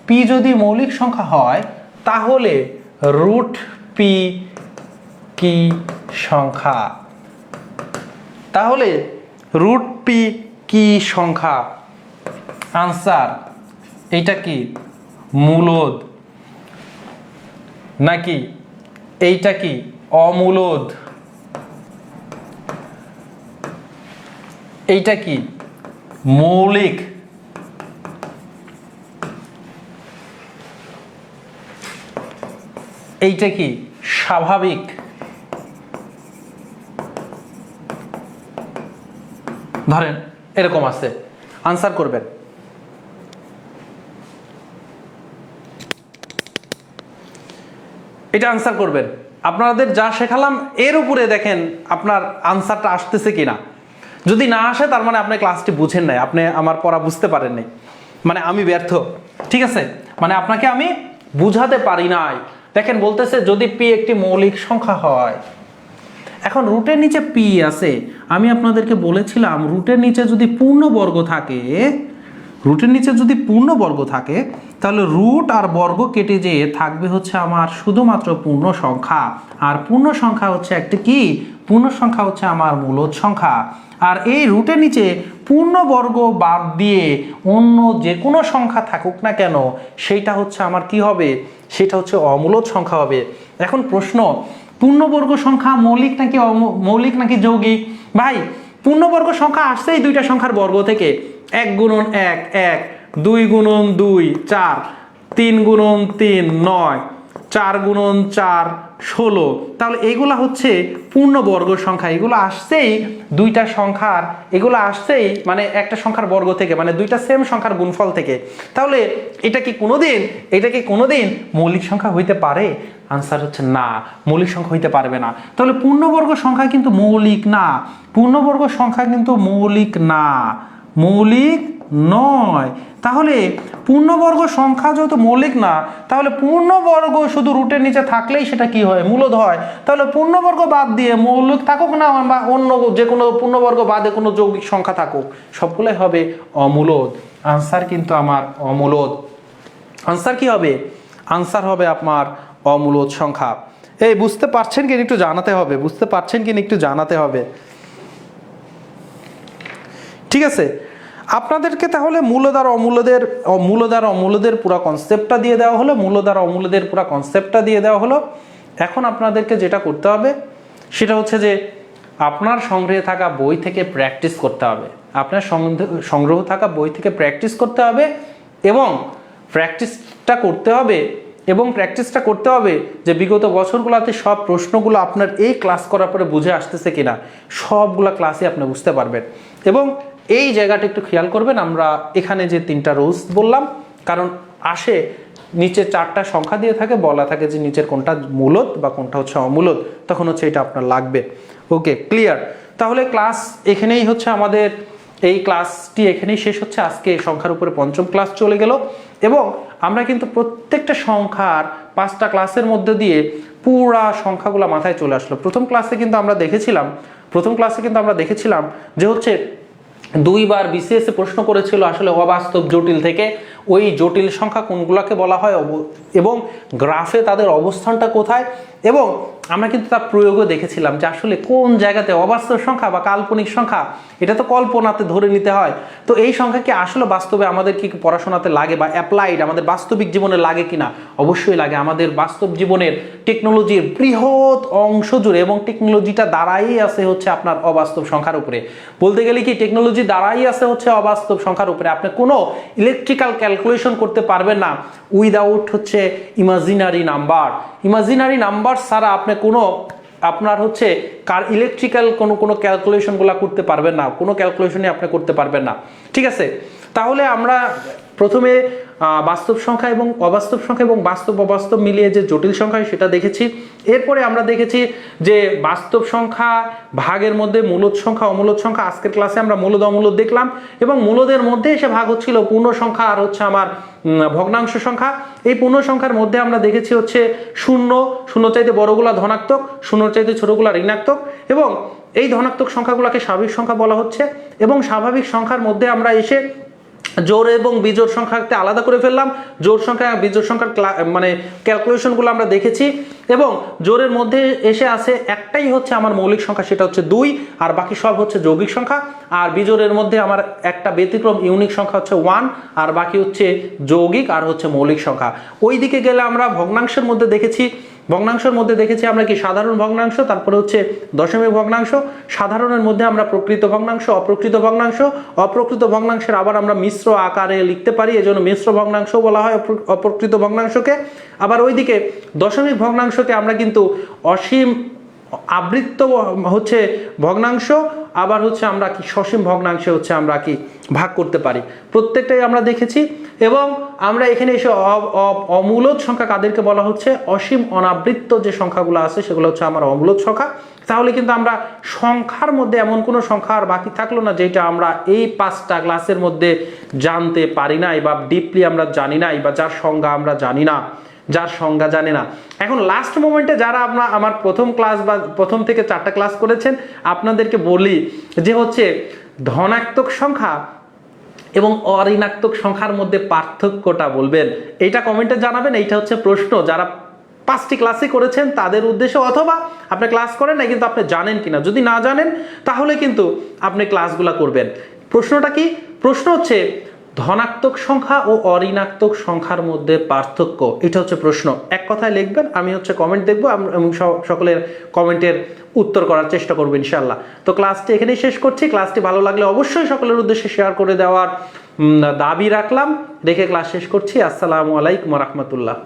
পি যদি মৌলিক সংখ্যা হয় তাহলে √p কি সংখ্যা? তাহলে √p কি সংখ্যা? আনসার, এইটা কি মূলদ নাকি এইটা কি অমূলদ? এইটা কি মৌলিক? এইটা কি স্বাভাবিক? ধরেন এরকম আছে, আনসার করবেন। এটা আনসার করবেন। আপনাদের যা শেখালাম এর উপরে দেখেন আপনার আনসারটা আসতেছে কিনা। যদি না আসে তার মানে আপনি ক্লাসটি বুঝেন নাই, আপনি আমার পড়া বুঝতে পারেন নাই, মানে আমি ব্যর্থ। ঠিক আছে, মানে আপনাকে আমি বুঝাতে পারি নাই। দেখেন বলতেছে যদি পি একটি মৌলিক সংখ্যা হয়, এখন রুটের নিচে পি আছে, আমি আপনাদেরকে বলেছিলাম রুটের নিচে যদি পূর্ণবর্গ থাকে, তাহলে রুট আর বর্গ কেটে যেয়ে থাকবে হচ্ছে আমার শুধুমাত্র পূর্ণ সংখ্যা। আর পূর্ণ সংখ্যা হচ্ছে একটা কি, পূর্ণ সংখ্যা হচ্ছে আমার মূলদ সংখ্যা। আর এই রুটের নিচে পূর্ণবর্গ বাদ দিয়ে অন্য যে কোনো সংখ্যা থাকুক না কেন সেইটা হচ্ছে আমার কি হবে, সেটা হচ্ছে অমূলদ সংখ্যা হবে। এখন প্রশ্ন, পূর্ণবর্গ সংখ্যা মৌলিক নাকি যৌগিক? ভাই পূর্ণবর্গ সংখ্যা আসছে এই দুইটা সংখ্যার বর্গ থেকে, 1 × 1 1, 2 × 2 4, 3 × 3 9, 4 × 4 16। তাহলে এগুলা হচ্ছে পূর্ণবর্গ সংখ্যা, এগুলো আসছেই দুইটা সংখ্যার, এগুলো আসছেই মানে একটা সংখ্যার বর্গ থেকে, মানে দুইটা সেম সংখ্যার গুণফল থেকে। তাহলে এটা কি কোনোদিন মৌলিক সংখ্যা হইতে পারে? আনসার হচ্ছে না, মৌলিক সংখ্যা হইতে পারবে না। তাহলে পূর্ণবর্গ সংখ্যা কিন্তু মৌলিক না, পূর্ণবর্গ সংখ্যা কিন্তু মৌলিক না, মৌলিক 9। তাহলে পূর্ণবর্গ সংখ্যা যেহেতু মৌলিক না, তাহলে পূর্ণবর্গ শুধু রুটের নিচে থাকলেই সেটা কি হয়, মূলদ হয়। তাহলে পূর্ণবর্গ বাদ দিয়ে মৌলিক থাকুক না বা অন্য যে কোনো পূর্ণবর্গ বাদে কোনো যৌগিক সংখ্যা থাকুক, সবগুলোই হবে অমূলদ। আনসার কিন্তু আমার অমূলদ। আনসার কি হবে? আনসার হবে আপনার অমূলদ সংখ্যা। এই বুঝতে পারছেন কি একটু জানাতে হবে, বুঝতে পারছেন কি একটু জানাতে হবে। ঠিক আছে, আপনাদেরকে তাহলে মূলদ আর অমূলদের পুরো কনসেপ্টটা দিয়ে দেওয়া হলো, মূলদ আর অমূলদের পুরো কনসেপ্টটা দিয়ে দেওয়া হলো। এখন আপনাদেরকে যেটা করতে হবে সেটা হচ্ছে যে আপনার সংগ্রহে থাকা বই থেকে প্র্যাকটিস করতে হবে। আপনার সংগ্রহ থাকা বই থেকে প্র্যাকটিস করতে হবে এবং প্র্যাকটিসটা করতে হবে যে বিগত বছরগুলোতে সব প্রশ্নগুলো আপনার এই ক্লাস করার পরে বুঝে আসতেছে কিনা, সবগুলা ক্লাসে আপনি বুঝতে পারবেন। এবং এই জায়গাটা একটু খেয়াল করবেন, আমরা এখানে যে 3টা রোজ বললাম, কারণ আসে নিচে 4টা সংখ্যা দিয়ে থাকে, বলা থাকে যে নিচের কোনটা মূলদ বা কোনটা হচ্ছে অমূলদ, তখন হচ্ছে এটা আপনার লাগবে। ওকে, ক্লিয়ার। তাহলে ক্লাস এখানেই হচ্ছে আমাদের এই ক্লাসটি এখানেই শেষ হচ্ছে। আজকে সংখ্যার উপরে 5ম ক্লাস চলে গেল এবং আমরা কিন্তু প্রত্যেকটা সংখ্যার 5টা ক্লাসের মধ্যে দিয়ে পুরা সংখ্যাগুলো মাথায় চলে আসলো। প্রথম ক্লাসে কিন্তু আমরা দেখেছিলাম যে হচ্ছে 2 বার বিসিএস এ প্রশ্ন করেছিল আসলে অবাস্তব জটিল থেকে, ওই জটিল সংখ্যা কোনগুলোকে বলা হয় এবং গ্রাফে তাদের অবস্থানটা কোথায়, এবং আমরা কিন্তু তার প্রয়োগও দেখেছিলাম যে আসলে কোন জায়গাতে অবাস্তব সংখ্যা বা কাল্পনিক সংখ্যা, এটা তো কল্পনাতে ধরে নিতে হয়। তো এই সংখ্যা কি আসলে বাস্তবে আমাদের কি পড়াশোনাতে লাগে বা অ্যাপ্লাইড আমাদের বাস্তবিক জীবনে লাগে কিনা? অবশ্যই লাগে। আমাদের বাস্তব জীবনের টেকনোলজির বৃহৎ অংশ জুড়ে এবং টেকনোলজিটা দাঁড়াই আছে হচ্ছে আপনার অবাস্তব সংখ্যার উপরে। বলতে গেলে কি টেকনোলজি দাঁড়াই আছে হচ্ছে অবাস্তব সংখ্যার উপরে। আপনি কোনো ইলেকট্রিক্যাল ক্যালকুলেশন করতে পারবেন না উইদাউট হচ্ছে ইমাজিনারি নাম্বার ছাড়া আপনি কোনো আপনার হচ্ছে ইলেকট্রিক্যাল কোনো ক্যালকুলেশনগুলো করতে পারবেন না, কোনো ক্যালকুলেশনই আপনি করতে পারবেন না। ঠিক আছে, তাহলে আমরা প্রথমে বাস্তব সংখ্যা এবং অবাস্তব সংখ্যা এবং বাস্তব অবাস্তব মিলিয়ে যে জটিল সংখ্যা সেটা দেখেছি। এরপরে আমরা দেখেছি যে বাস্তব সংখ্যা ভাগের মধ্যে মূলদ সংখ্যা অমূলদ সংখ্যা। আজকের ক্লাসে আমরা মূলদ অমূলদ দেখলাম এবং মূলদের মধ্যে এসে ভাগ হচ্ছিল পূর্ণ সংখ্যা আর হচ্ছে আমার ভগ্নাংশ সংখ্যা। এই পূর্ণ সংখ্যার মধ্যে আমরা দেখেছি হচ্ছে শূন্য চাইতে বড়গুলা ধনাত্মক, শূন্যর চাইতে ছোটগুলা ঋণাত্মক, এবং এই ধনাত্মক সংখ্যাগুলোকে স্বাভাবিক সংখ্যা বলা হচ্ছে। এবং স্বাভাবিক সংখ্যার মধ্যে আমরা এসে জোড় এবং বিজোড় সংখ্যাকে আলাদা করে ফেললাম। জোড় সংখ্যা বিজোড় সংখ্যার মানে ক্যালকুলেশনগুলো আমরা দেখেছি এবং জোড়ের মধ্যে এসে আসে একটাই হচ্ছে আমার মৌলিক সংখ্যা, সেটা হচ্ছে 2, আর বাকি সব হচ্ছে যৌগিক সংখ্যা। আর বিজোড়ের মধ্যে আমার একটা ব্যতিক্রম ইউনিক সংখ্যা হচ্ছে 1, আর বাকি হচ্ছে যৌগিক আর হচ্ছে মৌলিক সংখ্যা। ওই দিকে গেলে আমরা ভগ্নাংশের মধ্যে দেখেছি আমরা কি সাধারণ ভগ্নাংশ, তারপরে হচ্ছে দশমিক ভগ্নাংশ। সাধারণের মধ্যে আমরা প্রকৃত ভগ্নাংশ, অপ্রকৃত ভগ্নাংশের আবার আমরা মিশ্র আকারে লিখতে পারি, এজন্য মিশ্র ভগ্নাংশ বলা হয় অপ্রকৃত ভগ্নাংশকে। আবার ওইদিকে দশমিক ভগ্নাংশকে আমরা কিন্তু অসীম আবৃত্ত হচ্ছে ভগ্নাংশ, আবার হচ্ছে আমরা কি সসীম ভগ্নাংশে হচ্ছে আমরা কি ভাগ করতে পারি, প্রত্যেকটাই আমরা দেখেছি। এবং আমরা এখানে এসে অমূলদ সংখ্যা কাদেরকে বলা হচ্ছে, অসীম অনাবৃত্ত যে সংখ্যাগুলো আছে সেগুলো হচ্ছে আমার অমূলদ সংখ্যা। তাহলে কিন্তু আমরা সংখ্যার মধ্যে এমন কোনো সংখ্যা আর বাকি থাকলো না যেটা আমরা এই 5টা ক্লাসের মধ্যে জানতে পারি নাই বা ডিপলি আমরা জানি নাই বা যার সংজ্ঞা আমরা জানি না, যার সংজ্ঞা জানে না। এখন লাস্ট মোমেন্টে যারা আমার প্রথম ক্লাস বা প্রথম থেকে 4টা ক্লাস করেছেন, আপনাদেরকে বলি যে হচ্ছে ধনাত্মক সংখ্যা এবং অঋণাত্মক সংখ্যার মধ্যে পার্থক্যটা বলবেন, এইটা কমেন্টে জানাবেন। এইটা হচ্ছে প্রশ্ন যারা 5টি ক্লাসই করেছেন তাদের উদ্দেশ্যে, অথবা আপনি ক্লাস করেন না কিন্তু আপনি জানেন কিনা। যদি না জানেন তাহলে কিন্তু আপনি ক্লাসগুলো করবেন। প্রশ্নটা কি? প্রশ্ন হচ্ছে ধনাত্মক সংখ্যা ও অঋণাত্মক সংখ্যার মধ্যে পার্থক্য, এটা হচ্ছে প্রশ্ন। এক কথায় লিখবেন, আমি হচ্ছে কমেন্ট দেখবো এবং সকলের কমেন্টের উত্তর করার চেষ্টা করবো ইনশাআল্লাহ। তো ক্লাসটি এখানেই শেষ করছি। ক্লাসটি ভালো লাগলে অবশ্যই সকলের উদ্দেশ্যে শেয়ার করে দেওয়ার দাবি রাখলাম, রেখে ক্লাস শেষ করছি। আসসালামু আলাইকুম ওয়া রাহমাতুল্লাহ।